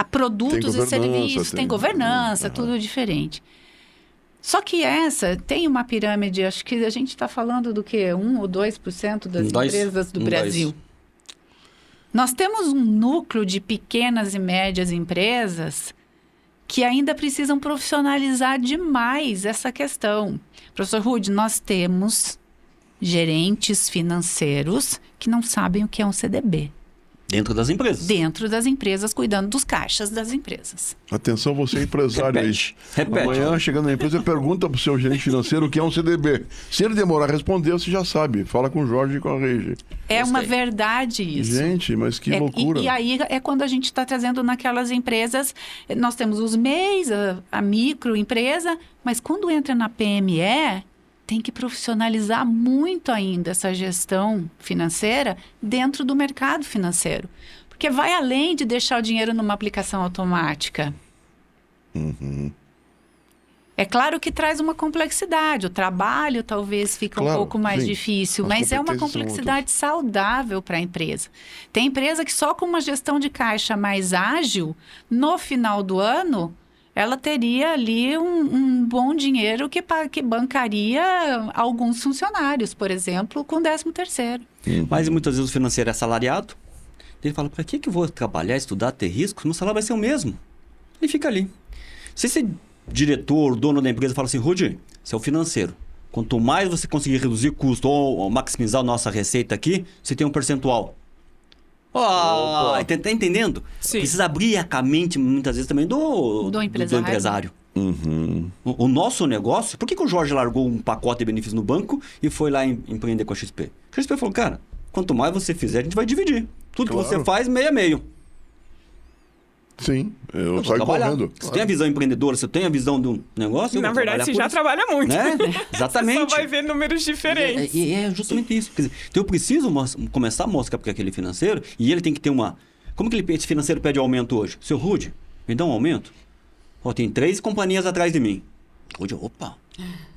produtos Tem e serviços, tem governança, Aham. tudo diferente. Só que essa tem uma pirâmide, acho que a gente está falando do quê? 1 ou 2% das empresas do Brasil. Nós temos um núcleo de pequenas e médias empresas que ainda precisam profissionalizar demais essa questão. Professor Rude, nós temos gerentes financeiros que não sabem o que é um CDB. Dentro das empresas. Dentro das empresas, cuidando dos caixas das empresas. Atenção, você empresário Repete. aí. Repete. Amanhã, chegando na empresa, pergunta pro seu gerente financeiro o que é um CDB. Se ele demorar a responder, você já sabe. Fala com o Jorge e com a Regi. É Gostei. uma verdade isso. Gente, mas que loucura. E aí é quando a gente está trazendo naquelas empresas, nós temos os MEIs, a microempresa, mas quando entra na PME, tem que profissionalizar muito ainda essa gestão financeira dentro do mercado financeiro. Porque vai além de deixar o dinheiro numa aplicação automática. É claro que traz uma complexidade. O trabalho talvez fique Claro, um pouco mais sim. difícil, As mas é uma competências são complexidade saudável para a empresa. Tem empresa que só com uma gestão de caixa mais ágil, no final do ano, ela teria ali um bom dinheiro que bancaria alguns funcionários, por exemplo, com 13º. Mas muitas vezes o financeiro é assalariado. Ele fala, para que eu vou trabalhar, estudar, ter risco? Meu salário vai ser o mesmo. Ele fica ali. Se esse diretor, dono da empresa fala assim, Rudy, você é o financeiro. Quanto mais você conseguir reduzir custo ou maximizar a nossa receita aqui, você tem um percentual. Tá entendendo? Sim. Precisa abrir a mente, muitas vezes, também do empresário. O nosso negócio... Por que o Jorge largou um pacote de benefícios no banco e foi lá empreender com a XP? A XP falou, cara, quanto mais você fizer, a gente vai dividir. Tudo Claro. que você faz, meio a meio. Sim, eu vou saio trabalhar. correndo. Você tem a visão empreendedora, você tem a visão do negócio... eu Na vou verdade, você trabalhar já por isso. trabalha muito. Né? Exatamente. Você só vai ver números diferentes. É justamente isso. Quer dizer, então eu preciso começar a mostrar para aquele financeiro e ele tem que ter uma... Como que esse financeiro pede aumento hoje? Seu Rude, me dá um aumento? Tem 3 companhias atrás de mim. Rude, opa.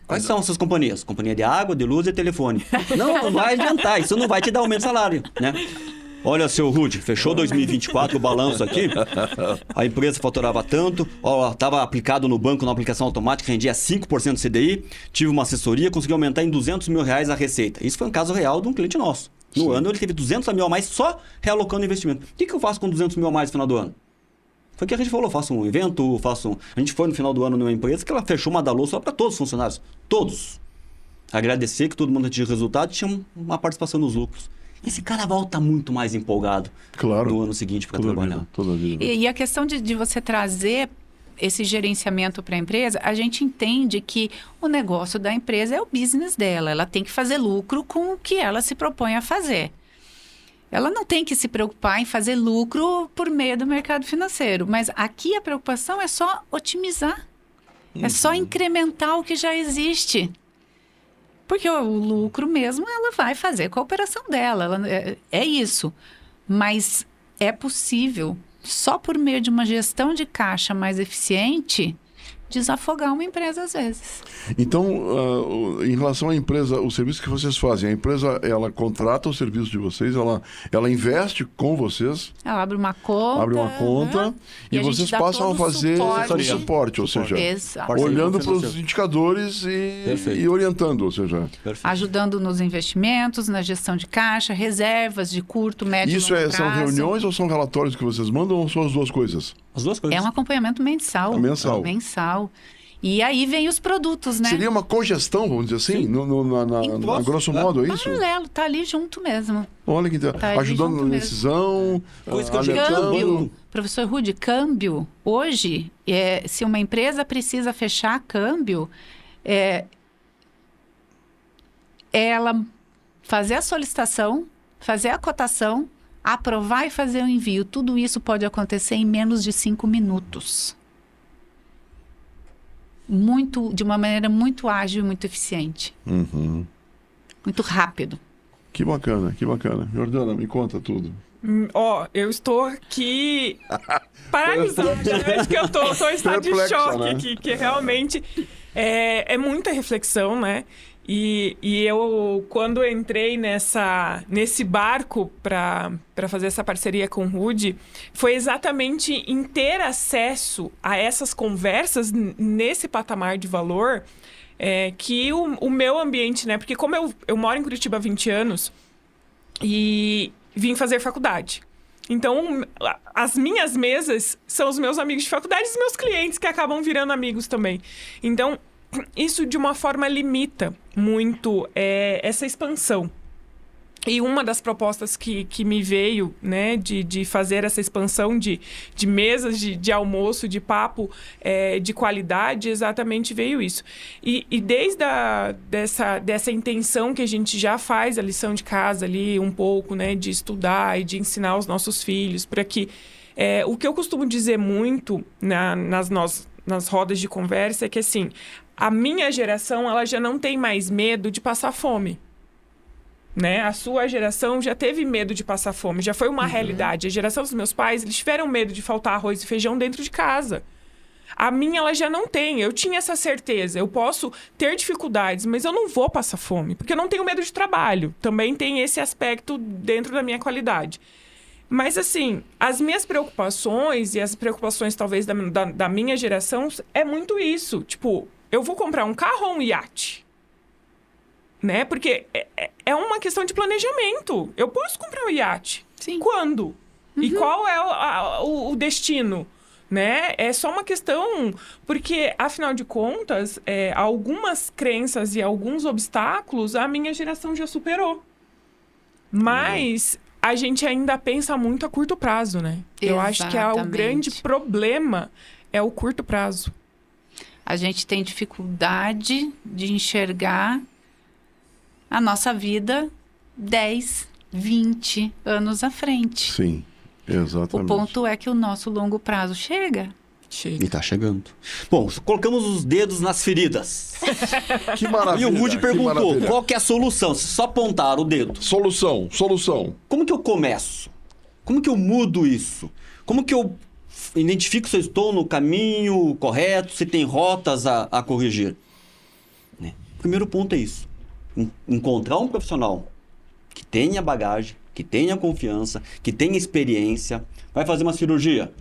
Quais são essas companhias? Companhia de água, de luz e telefone. Não vai adiantar. Isso não vai te dar aumento de salário, né? Olha, seu Rude, fechou 2024 o balanço aqui. A empresa faturava tanto, estava aplicado no banco, na aplicação automática, rendia 5% do CDI. Tive uma assessoria, consegui aumentar em R$200 mil a receita. Isso foi um caso real de um cliente nosso. No ano ele teve 200 mil a mais só realocando investimento. O que eu faço com 200 mil a mais no final do ano? Foi o que a gente falou, faço um evento, A gente foi no final do ano numa empresa que ela fechou uma Dalô só para todos os funcionários. Todos. Agradecer que todo mundo tinha resultado e tinha uma participação nos lucros. Esse cara volta muito mais empolgado no ano seguinte para trabalhar. Toda a vida. E a questão de você trazer esse gerenciamento para a empresa, a gente entende que o negócio da empresa é o business dela. Ela tem que fazer lucro com o que ela se propõe a fazer. Ela não tem que se preocupar em fazer lucro por meio do mercado financeiro. Mas aqui a preocupação é só otimizar. É só incrementar o que já existe. Porque o lucro mesmo ela vai fazer com a operação dela. É isso. Mas é possível, só por meio de uma gestão de caixa mais eficiente, desafogar uma empresa às vezes. Então, em relação à empresa, o serviço que vocês fazem, a empresa, ela contrata o serviço de vocês, ela investe com vocês. Ela abre uma conta. E vocês passam a fazer o suporte, ou seja, olhando para os indicadores e orientando, ou seja... Ajudando nos investimentos, na gestão de caixa, reservas de curto, médio e longo prazo. São reuniões ou são relatórios que vocês mandam ou são as duas coisas? As duas coisas. É um acompanhamento mensal. Mensal. E aí vem os produtos, né? Seria uma cogestão, vamos dizer assim? Na grosso modo, é isso? Paralelo, tá ali junto mesmo. Olha que interessante. Ajudando na decisão, câmbio. Professor Rude, câmbio. Hoje, se uma empresa precisa fechar câmbio, ela fazer a solicitação, fazer a cotação, aprovar e fazer o envio. Tudo isso pode acontecer em menos de 5 minutos. De uma maneira muito ágil e muito eficiente. Muito rápido. Que bacana, que bacana. Jordana, me conta tudo. Eu estou aqui paralisada. Acho que eu estou em estado de choque, né? Aqui, que realmente é muita reflexão, né? E eu, quando entrei nesse barco para fazer essa parceria com o Rude, foi exatamente em ter acesso a essas conversas nesse patamar de valor que o meu ambiente, né? Porque como eu moro em Curitiba há 20 anos e vim fazer faculdade. Então, as minhas mesas são os meus amigos de faculdade e os meus clientes que acabam virando amigos também. Então, isso de uma forma limita muito essa expansão. E uma das propostas que me veio, né, de fazer essa expansão de mesas de almoço, de papo de qualidade, exatamente veio isso. E desde dessa intenção que a gente já faz a lição de casa ali um pouco, né, de estudar e de ensinar os nossos filhos, para que... o que eu costumo dizer muito nas rodas de conversa é que, assim, a minha geração ela já não tem mais medo de passar fome. Né? A sua geração já teve medo de passar fome, já foi uma realidade. A geração dos meus pais, eles tiveram medo de faltar arroz e feijão dentro de casa. A minha, ela já não tem. Eu tinha essa certeza. Eu posso ter dificuldades, mas eu não vou passar fome, porque eu não tenho medo de trabalho. Também tem esse aspecto dentro da minha qualidade. Mas, assim, as minhas preocupações e as preocupações, talvez, da minha geração, é muito isso. Tipo, eu vou comprar um carro ou um iate? Né? Porque é uma questão de planejamento. Eu posso comprar um iate. Sim. Quando? E qual é o destino? Né? É só uma questão... Porque, afinal de contas, algumas crenças e alguns obstáculos a minha geração já superou. Mas a gente ainda pensa muito a curto prazo, né? Eu acho que o grande problema é o curto prazo. A gente tem dificuldade de enxergar a nossa vida 10, 20 anos à frente. Sim, exatamente. O ponto é que o nosso longo prazo chega. E está chegando. Bom, colocamos os dedos nas feridas. Que maravilha. E o Rude perguntou, qual que é a solução? Se só apontar o dedo. Solução. Como que eu começo? Como que eu mudo isso? Como que eu identifico se eu estou no caminho correto, se tem rotas a corrigir? Né? O primeiro ponto é isso. Encontrar um profissional que tenha bagagem, que tenha confiança, que tenha experiência. Vai fazer uma cirurgia.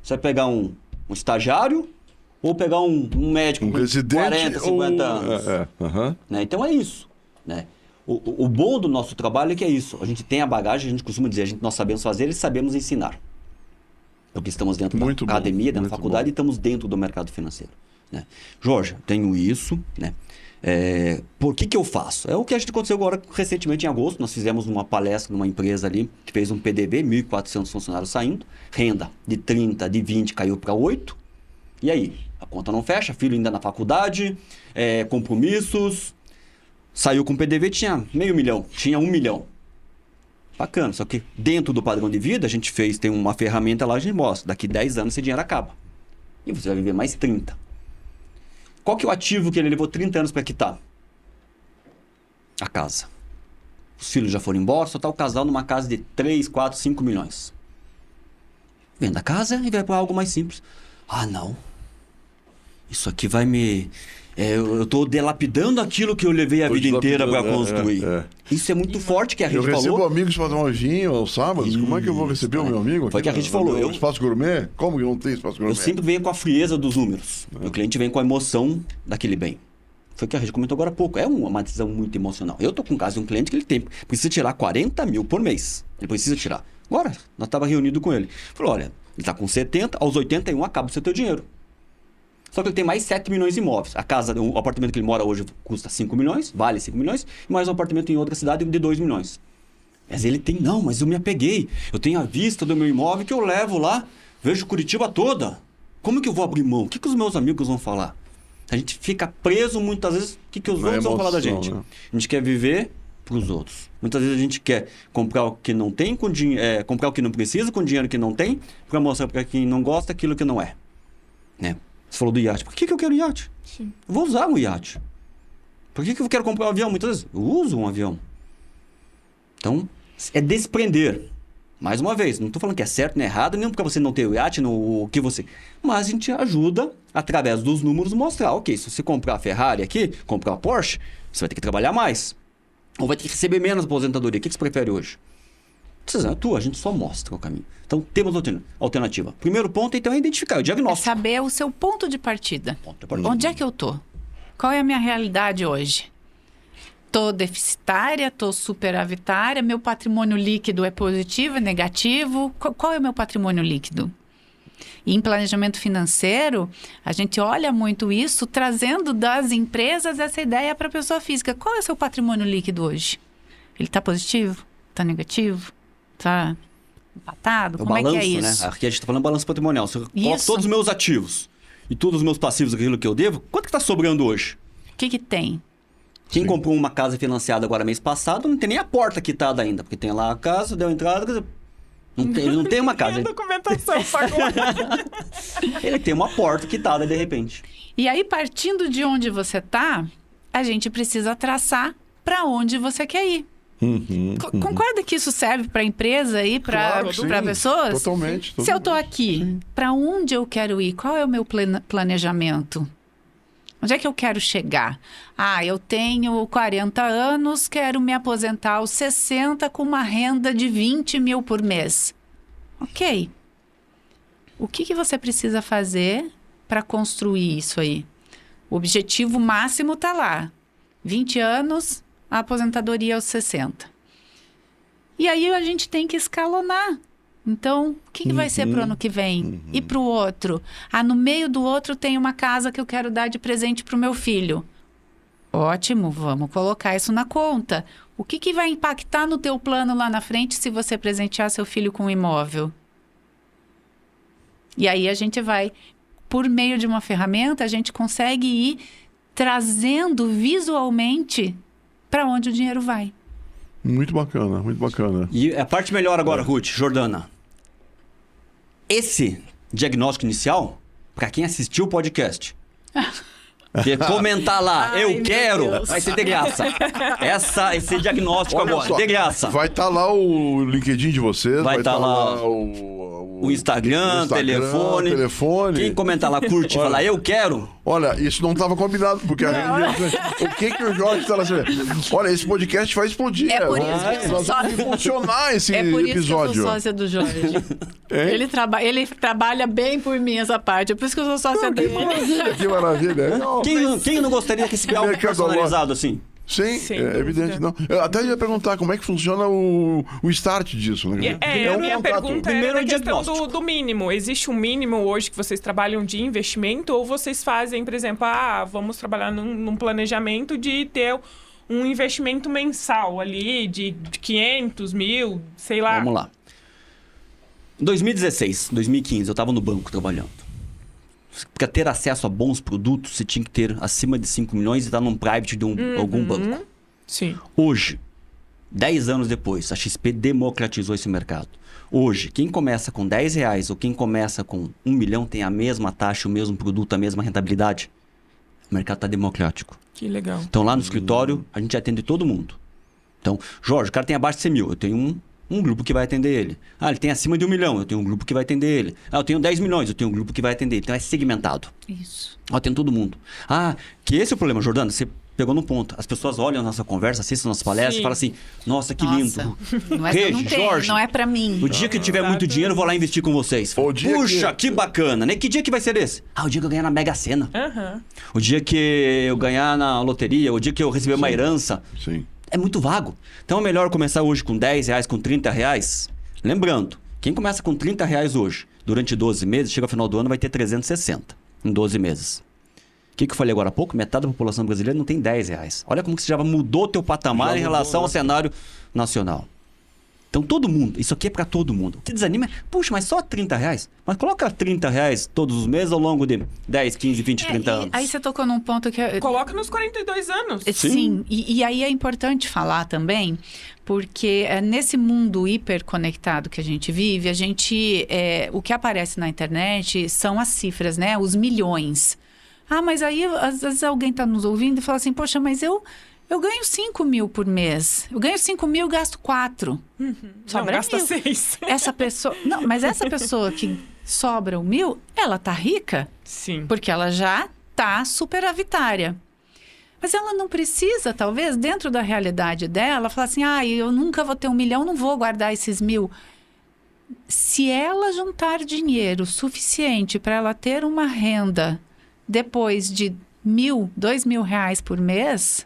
Você vai pegar um estagiário ou pegar um médico com residente 40, 50 anos. Né? Então é isso. Né? O bom do nosso trabalho é que é isso. A gente tem a bagagem, a gente costuma dizer, nós sabemos fazer e sabemos ensinar. Porque estamos dentro Muito da bom, academia, da muito faculdade bom. e estamos dentro do mercado financeiro. Né? Jorge, tenho isso, né? Por que eu faço? É o que a gente aconteceu agora recentemente em agosto. Nós fizemos uma palestra numa empresa ali que fez um PDV, 1.400 funcionários saindo, renda de 30, de 20 caiu para 8. E aí? A conta não fecha, filho ainda na faculdade, compromissos. Saiu com PDV, tinha $500 mil, tinha 1 milhão. Bacana, só que dentro do padrão de vida a gente tem uma ferramenta lá, a gente mostra, daqui 10 anos esse dinheiro acaba. E você vai viver mais 30. Qual que é o ativo que ele levou 30 anos para quitar? A casa. Os filhos já foram embora, só está o casal numa casa de 3, 4, 5 milhões. Vende a casa e vai para algo mais simples. Ah, não. Isso aqui vai me... eu estou delapidando aquilo que eu levei a vida inteira para construir. Isso é muito forte que a gente Eu falou. recebo amigos para tomar um gin aos sábados. Como é que eu vou receber o meu amigo? Foi o que a gente falou. Eu... Espaço gourmet? Como que não tem espaço gourmet? Eu sempre venho com a frieza dos números. O cliente vem com a emoção daquele bem. Foi o que a gente comentou agora há pouco. É uma decisão muito emocional. Eu estou com o caso de um cliente que ele precisa tirar 40 mil por mês. Ele precisa tirar. Agora, nós estávamos reunidos com ele. Falou, olha, ele está com 70, aos 81 acaba o seu teu dinheiro. Só que ele tem mais 7 milhões de imóveis. O apartamento que ele mora hoje custa 5 milhões, vale 5 milhões, e mais um apartamento em outra cidade de 2 milhões. Mas ele tem, não, mas eu me apeguei. Eu tenho a vista do meu imóvel que eu levo lá, vejo Curitiba toda. Como que eu vou abrir mão? O que os meus amigos vão falar? A gente fica preso muitas vezes, o que os outros vão falar da gente? Né? A gente quer viver para os outros. Muitas vezes a gente quer comprar o que não tem, comprar o que não precisa com dinheiro que não tem, para mostrar para quem não gosta aquilo que não é. Né? Você falou do iate. Por que eu quero iate? Sim. Eu vou usar um iate. Por que eu quero comprar um avião? Muitas vezes eu uso um avião. Então, é desprender. Mais uma vez, não estou falando que é certo nem errado, nem porque você não tem o iate, o que você... Mas a gente ajuda, através dos números, mostrar, ok, se você comprar a Ferrari aqui, comprar a Porsche, você vai ter que trabalhar mais. Ou vai ter que receber menos aposentadoria. O que você prefere hoje? Decisão é tua, a gente só mostra o caminho. Então, temos alternativa. Primeiro ponto, então, é identificar o diagnóstico. Saber o seu ponto de partida. Ponto de partida. Onde é que eu tô? Qual é a minha realidade hoje? Tô deficitária, tô superavitária, meu patrimônio líquido é positivo, é negativo? Qual é o meu patrimônio líquido? E em planejamento financeiro, a gente olha muito isso, trazendo das empresas essa ideia para a pessoa física. Qual é o seu patrimônio líquido hoje? Ele está positivo? Está negativo? Está empatado? Como balanço, é que é isso? Né? Aqui a gente está falando balanço patrimonial. Se eu coloco todos os meus ativos e todos os meus passivos, aquilo que eu devo, quanto que está sobrando hoje? O que tem? Quem comprou uma casa financiada agora mês passado, não tem nem a porta quitada ainda, porque tem lá a casa, deu entrada, ele não tem uma casa. Tem a documentação, pagou. Ele tem uma porta quitada de repente. E aí, partindo de onde você está, a gente precisa traçar para onde você quer ir. Concorda que isso serve para a empresa e para Claro, pessoas? Totalmente. Se eu estou aqui, para onde eu quero ir? Qual é o meu planejamento? Onde é que eu quero chegar? Ah, eu tenho 40 anos, quero me aposentar aos 60 com uma renda de 20 mil por mês. Ok. O que você precisa fazer para construir isso aí? O objetivo máximo está lá. 20 anos, a aposentadoria aos 60. E aí a gente tem que escalonar. Então, o que vai ser para o ano que vem? E para o outro? Ah, no meio do outro tem uma casa que eu quero dar de presente para o meu filho. Ótimo, vamos colocar isso na conta. O que vai impactar no teu plano lá na frente se você presentear seu filho com um imóvel? E aí a gente vai, por meio de uma ferramenta, a gente consegue ir trazendo visualmente para onde o dinheiro vai. Muito bacana, muito bacana. E a parte melhor agora, Ruth, Jordana. Esse diagnóstico inicial, para quem assistiu o podcast, Porque comentar lá, Ai, eu meu quero, Deus. vai ser de graça. Esse diagnóstico Olha agora, só, de graça. Vai estar lá o LinkedIn de vocês. Vai tá lá o Instagram, telefone. Quem comentar lá, curte e falar, eu quero. Olha, isso não estava combinado, porque o que o Jorge está lá? Olha, esse podcast vai explodir. É por isso que eu Nós sou vamos impulsionar esse É por isso episódio. que eu sou sócia do Jorge. Hein? Ele trabalha bem por mim essa parte. É por isso que eu sou sócia Que dele. maravilha, que maravilha. Quem não gostaria que esse algo personalizado assim? Sim, Sem é dúvida. evidente. Não. Eu até ia perguntar como é que funciona o start disso. Né? A minha pergunta Primeiro era a questão diagnóstico. do mínimo. Existe um mínimo hoje que vocês trabalham de investimento ou vocês fazem, por exemplo, vamos trabalhar num planejamento de ter um investimento mensal ali de 500 mil, sei lá. Vamos lá. Em 2016, 2015, eu estava no banco trabalhando. Para ter acesso a bons produtos, você tinha que ter acima de 5 milhões e estar num private de algum banco. Sim. Hoje, 10 anos depois, a XP democratizou esse mercado. Hoje, quem começa com R$10 ou quem começa com 1 milhão tem a mesma taxa, o mesmo produto, a mesma rentabilidade. O mercado está democrático. Que legal. Então, lá no escritório, a gente atende todo mundo. Então, Jorge, o cara tem abaixo de 100 mil, eu tenho um grupo que vai atender ele. Ele tem acima de 1 milhão, eu tenho um grupo que vai atender ele. Eu tenho 10 milhões, eu tenho um grupo que vai atender ele. Então, é segmentado. Isso. Eu atendo todo mundo. Que esse é o problema, Jordana, você pegou no ponto. As pessoas olham a nossa conversa, assistem nossas palestras Sim. e falam assim, nossa, que Nossa, lindo. não é que eu não Regi, tenho, Jorge, não é pra mim. o dia que eu tiver muito dinheiro, eu vou lá investir com vocês. O dia Puxa, que- que bacana, né? Que dia que vai ser esse? O dia que eu ganhar na Mega Sena. Aham. O dia que eu ganhar na loteria, o dia que eu receber uma herança. Sim. É muito vago. Então é melhor começar hoje com R$10, com R$30. Lembrando, quem começa com R$30 hoje, durante 12 meses, chega ao final do ano, vai ter 360 em 12 meses. O que eu falei agora há pouco? Metade da população brasileira não tem R$10. Olha como que você já mudou o teu patamar Já em mudou, relação né? ao cenário nacional. Então todo mundo, isso aqui é para todo mundo. O que desanima é, puxa, mas só R$30? Mas coloca R$30 todos os meses ao longo de 10, 15, 20, 30 anos. Aí você tocou num ponto que... Coloca nos 42 anos. Sim, e aí é importante falar também, porque nesse mundo hiperconectado que a gente vive, o que aparece na internet são as cifras, né? Os milhões. Mas aí às vezes alguém está nos ouvindo e fala assim, poxa, mas eu ganho 5 mil por mês. Eu ganho 5 mil, gasto 4. Não, Sobra gasta 1.000. 6. Essa pessoa... Não, mas essa pessoa que sobra 1.000, ela tá rica, Sim. porque ela já tá superavitária. Mas ela não precisa, talvez, dentro da realidade dela, falar assim, eu nunca vou ter 1 milhão, não vou guardar esses 1.000. Se ela juntar dinheiro suficiente para ela ter uma renda depois de 1.000, 2.000 reais por mês,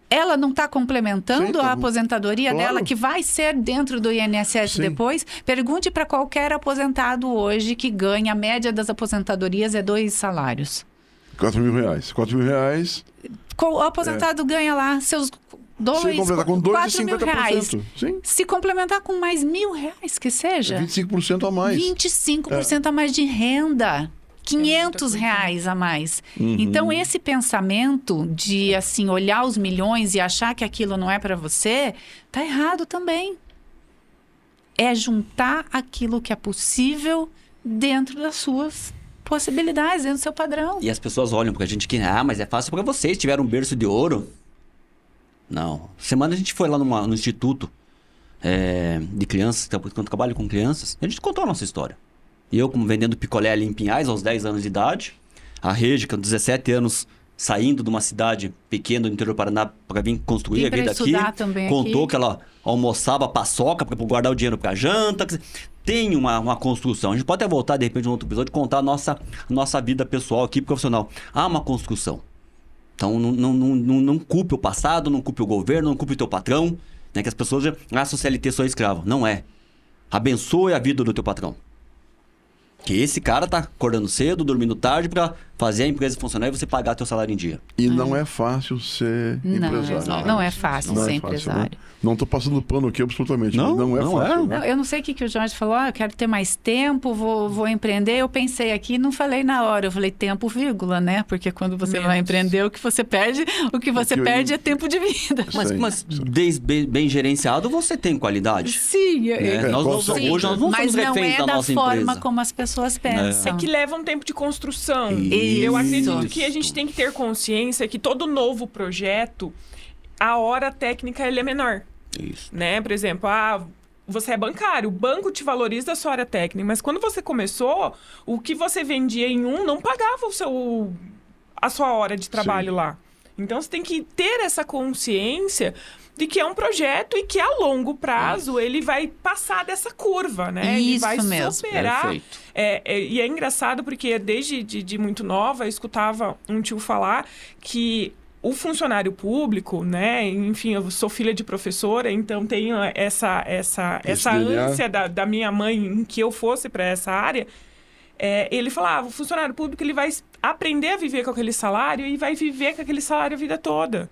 ela não está complementando Sim, tá a aposentadoria claro. dela, que vai ser dentro do INSS Sim. depois. Pergunte para qualquer aposentado hoje que ganha, a média das aposentadorias é 2 salários. R$4.000. R$4.000. O aposentado ganha lá seus 2, Se completar com 2 de 4 mil reais. 50%. Sim. Se complementar com mais R$1.000 que seja, 25% a mais. 25% a mais de renda. R$500 a mais. Então, esse pensamento de, assim, olhar os milhões e achar que aquilo não é para você, tá errado também. É juntar aquilo que é possível dentro das suas possibilidades, dentro do seu padrão. E as pessoas olham pra gente que, mas é fácil pra vocês, tiveram um berço de ouro. Não. Semana a gente foi lá no instituto de crianças, quando eu trabalho com crianças, a gente contou a nossa história. E eu, como vendendo picolé ali em Pinhais, aos 10 anos de idade. A Regi, com 17 anos, saindo de uma cidade pequena do interior do Paraná para vir construir Vim a pra vida estudar aqui. também Contou aqui. que ela almoçava paçoca para guardar o dinheiro para janta. Quer dizer, tem uma construção. A gente pode até voltar, de repente, em outro episódio, contar a nossa vida pessoal aqui, profissional. Há uma construção. Então, não culpe o passado, não culpe o governo, não culpe o teu patrão. Né? Que as pessoas acham o CLT só escravo. Não é. Abençoe a vida do teu patrão. Que esse cara tá acordando cedo, dormindo tarde para fazer a empresa funcionar e você pagar teu salário em dia. E não é fácil ser empresário. Não é fácil ser empresário. Né? Não tô passando pano aqui absolutamente. Não, Não é não fácil. é. Né? Não, eu não sei o que o Jorge falou, eu quero ter mais tempo, vou empreender. Eu pensei aqui, não falei na hora, eu falei tempo, vírgula, né? Porque quando você vai empreender, o que você perde é tempo de vida. Mas desde bem gerenciado, você tem qualidade. Sim, Hoje nós não mas somos não reféns é da da nossa forma empresa. como as pessoas pensam. É que leva um tempo de construção. Isso. Eu acredito que a gente tem que ter consciência que todo novo projeto, a hora técnica ele é menor. Isso. Né? Por exemplo, você é bancário, o banco te valoriza a sua área técnica, mas quando você começou, o que você vendia em não pagava a sua hora de trabalho lá. Então, você tem que ter essa consciência de que é um projeto e que a longo prazo ele vai passar dessa curva, né? Ele vai superar. Perfeito. E é engraçado porque desde de muito nova eu escutava um tio falar que o funcionário público, né? Enfim, eu sou filha de professora, então tenho essa ânsia da minha mãe em que eu fosse para essa área. Ele falava, o funcionário público ele vai aprender a viver com aquele salário e vai viver com aquele salário a vida toda.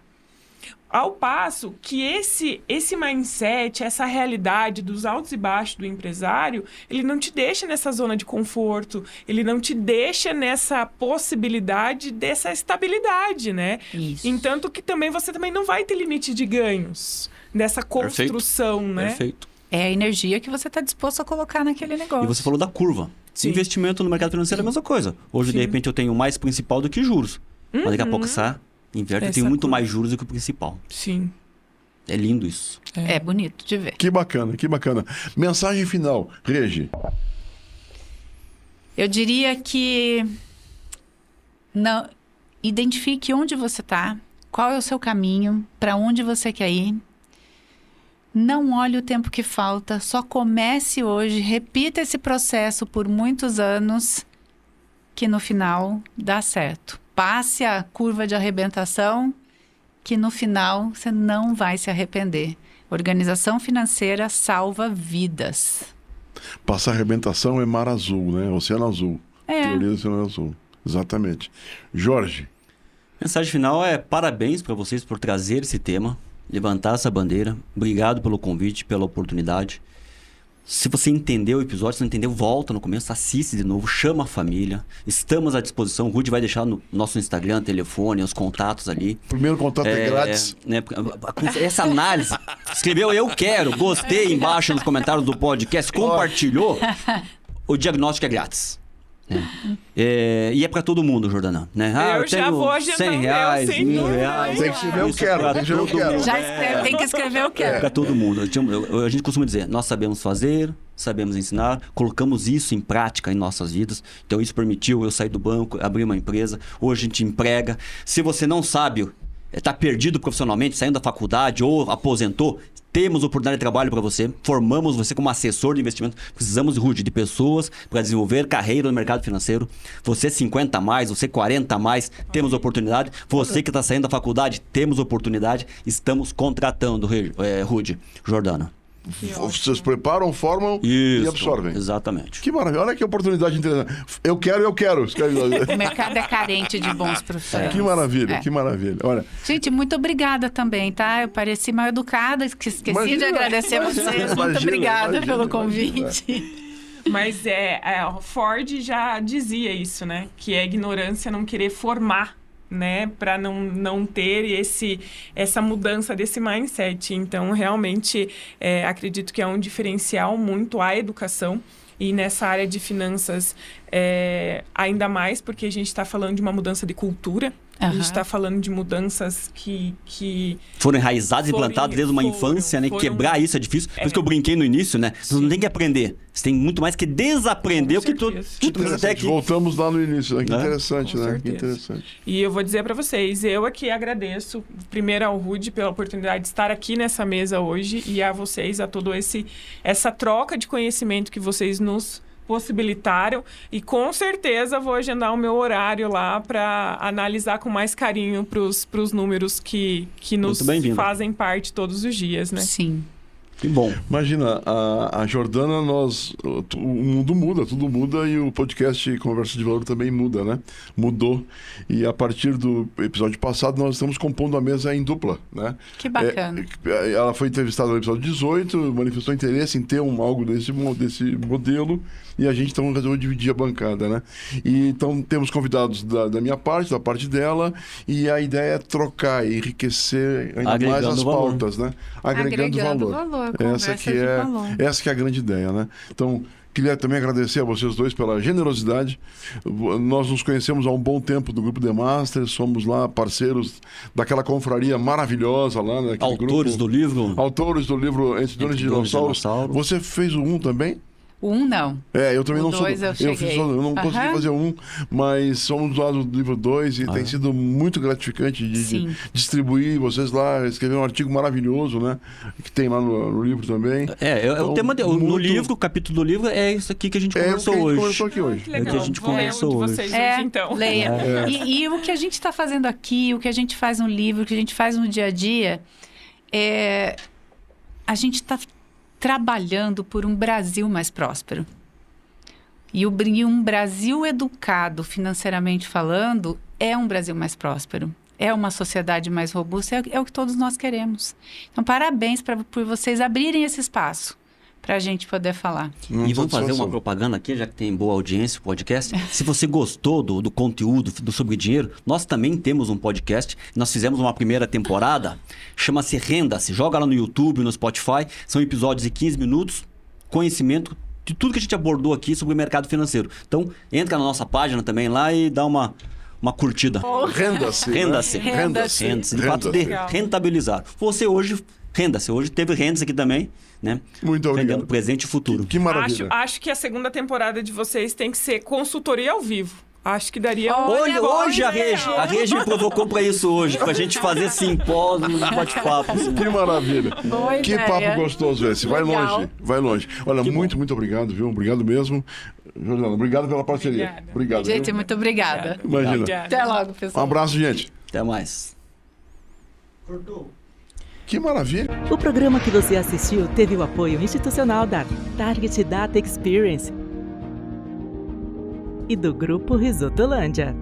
Ao passo que esse mindset, essa realidade dos altos e baixos do empresário, ele não te deixa nessa zona de conforto, ele não te deixa nessa possibilidade dessa estabilidade, né? Isso. Entanto que você também não vai ter limite de ganhos nessa construção, Perfeito. né? Perfeito. É a energia que você está disposto a colocar naquele negócio. E você falou da curva. Sim. Investimento no mercado financeiro é a mesma coisa. Hoje, de repente, eu tenho mais principal do que juros. Mas daqui a pouco inverte, eu tenho muito mais juros do que o principal. Sim. É lindo isso. É bonito de ver. Que bacana, que bacana. Mensagem final, Regi. Eu diria que não identifique onde você está, qual é o seu caminho, para onde você quer ir. Não olhe o tempo que falta, só comece hoje, repita esse processo por muitos anos, que no final dá certo. Passe a curva de arrebentação, que no final você não vai se arrepender. Organização financeira salva vidas. Passar arrebentação é mar azul, né? Oceano azul. Teoria do oceano azul. Exatamente. Jorge. Mensagem final é parabéns para vocês por trazer esse tema, levantar essa bandeira. Obrigado pelo convite, pela oportunidade. Se você entendeu o episódio, se não entendeu, volta no começo, assiste de novo, chama a família. Estamos à disposição. O Rudy vai deixar no nosso Instagram, telefone, os contatos ali. Primeiro contato é grátis. Né, essa análise. Escreveu eu quero, gostei embaixo nos comentários do podcast, compartilhou. O diagnóstico é grátis. E é pra todo mundo, Jordana. Né? Eu já vou agendando R$100, sem dúvida. R$1.000. Tem que escrever eu quero, tem que escrever eu quero. Já escreve, tem que escrever o quero. Para todo mundo. A gente costuma dizer, nós sabemos fazer, sabemos ensinar, colocamos isso em prática em nossas vidas. Então isso permitiu eu sair do banco, abrir uma empresa. Hoje a gente emprega. Se você não sabe, está perdido profissionalmente, saindo da faculdade ou aposentou, temos oportunidade de trabalho para você, formamos você como assessor de investimento. Precisamos, Rudy, de pessoas para desenvolver carreira no mercado financeiro. Você 50 a mais, você 40 a mais, temos oportunidade. Você que está saindo da faculdade, temos oportunidade. Estamos contratando, Rudy, Jordana. Vocês preparam, formam e absorvem. Exatamente. Que maravilha. Olha que oportunidade interessante. Eu quero. O mercado é carente de bons profissionais. Que maravilha, que maravilha. Olha, gente, muito obrigada também, tá? Eu pareci mal educada, esqueci de agradecer a vocês. Muito obrigada pelo convite. Mas Ford já dizia isso, né? Que é ignorância não querer formar, né, para não ter essa mudança desse mindset. Então, realmente, acredito que é um diferencial muito a educação. E nessa área de finanças, ainda mais porque a gente está falando de uma mudança de cultura. A gente está falando de mudanças que foram enraizadas e plantadas desde uma infância, né? Quebrar isso é difícil. Por isso que eu brinquei no início, né? Você não tem que aprender. Você tem muito mais que desaprender o que tu precisa até aqui. Voltamos lá no início, né? Que interessante, Com né? certeza. Que interessante. E eu vou dizer para vocês, eu aqui agradeço primeiro ao Rudy pela oportunidade de estar aqui nessa mesa hoje e a vocês, a todo essa troca de conhecimento que vocês nos possibilitaram, e com certeza vou agendar o meu horário lá para analisar com mais carinho para os números que nos fazem parte todos os dias, né? Sim. Que bom. Imagina, a Jordana, o mundo muda, tudo muda, e o podcast Conversa de Valor também muda, né? Mudou. E a partir do episódio passado, nós estamos compondo a mesa em dupla, né? Que bacana. Ela foi entrevistada no episódio 18, manifestou interesse em ter algo desse modelo, e a gente então resolveu dividir a bancada, né? E então temos convidados da minha parte, da parte dela, e a ideia é trocar e enriquecer ainda mais as pautas, né? Agregando valor. Essa que é a grande ideia, né? Então, Queria também agradecer a vocês dois pela generosidade. Nós nos conhecemos há um bom tempo do Grupo The Master, somos lá parceiros daquela confraria maravilhosa lá. Né, Autores do livro. Autores do livro Entre Donos e Dinossauros. Você fez o 1 também? O 1 não. Eu também o não sou. Eu não consegui fazer um, mas somos lá do livro 2 e tem sido muito gratificante de distribuir. Vocês lá escreveram um artigo maravilhoso, né? Que tem lá no livro também. O tema no livro, o capítulo do livro é isso aqui que a gente conversou hoje. Conversou aqui hoje. Que legal. É o que a gente conversou Vou ler um de hoje. vocês hoje, então. Leia. E o que a gente está fazendo aqui, o que a gente faz no livro, o que a gente faz no dia a dia, a gente está trabalhando por um Brasil mais próspero. E um Brasil educado, financeiramente falando, é um Brasil mais próspero. É uma sociedade mais robusta, é o que todos nós queremos. Então, parabéns por vocês abrirem esse espaço para a gente poder falar. E vamos fazer uma propaganda aqui, já que tem boa audiência o podcast. Se você gostou do conteúdo Sobre Dinheiro, nós também temos um podcast. Nós fizemos uma primeira temporada, chama-se Renda-se. Joga lá no YouTube, no Spotify. São episódios de 15 minutos, conhecimento de tudo que a gente abordou aqui sobre o mercado financeiro. Então, entra na nossa página também lá e dá uma curtida. Renda-se. Renda-se. Renda-se. De fato, de rentabilizar. Você hoje, renda-se. Hoje teve rendas aqui também, né? Muito obrigado. Rendendo presente e futuro. Que maravilha. Acho que a segunda temporada de vocês tem que ser consultoria ao vivo. Acho que daria Hoje a Regi me provocou para isso hoje, pra gente fazer simpósio, bate-papo. Que maravilha. Boa Que ideia. papo gostoso esse. Vai Legal. longe, vai longe. Olha, muito obrigado, viu? Obrigado mesmo. Juliana, obrigado pela parceria. Obrigada. Obrigado. Gente, viu? muito obrigada. Imagina. Obrigada. Até logo, Um pessoal. abraço, gente. Até mais. Que maravilha. O programa que você assistiu teve o apoio institucional da Target Data Experience e do Grupo Risotolândia.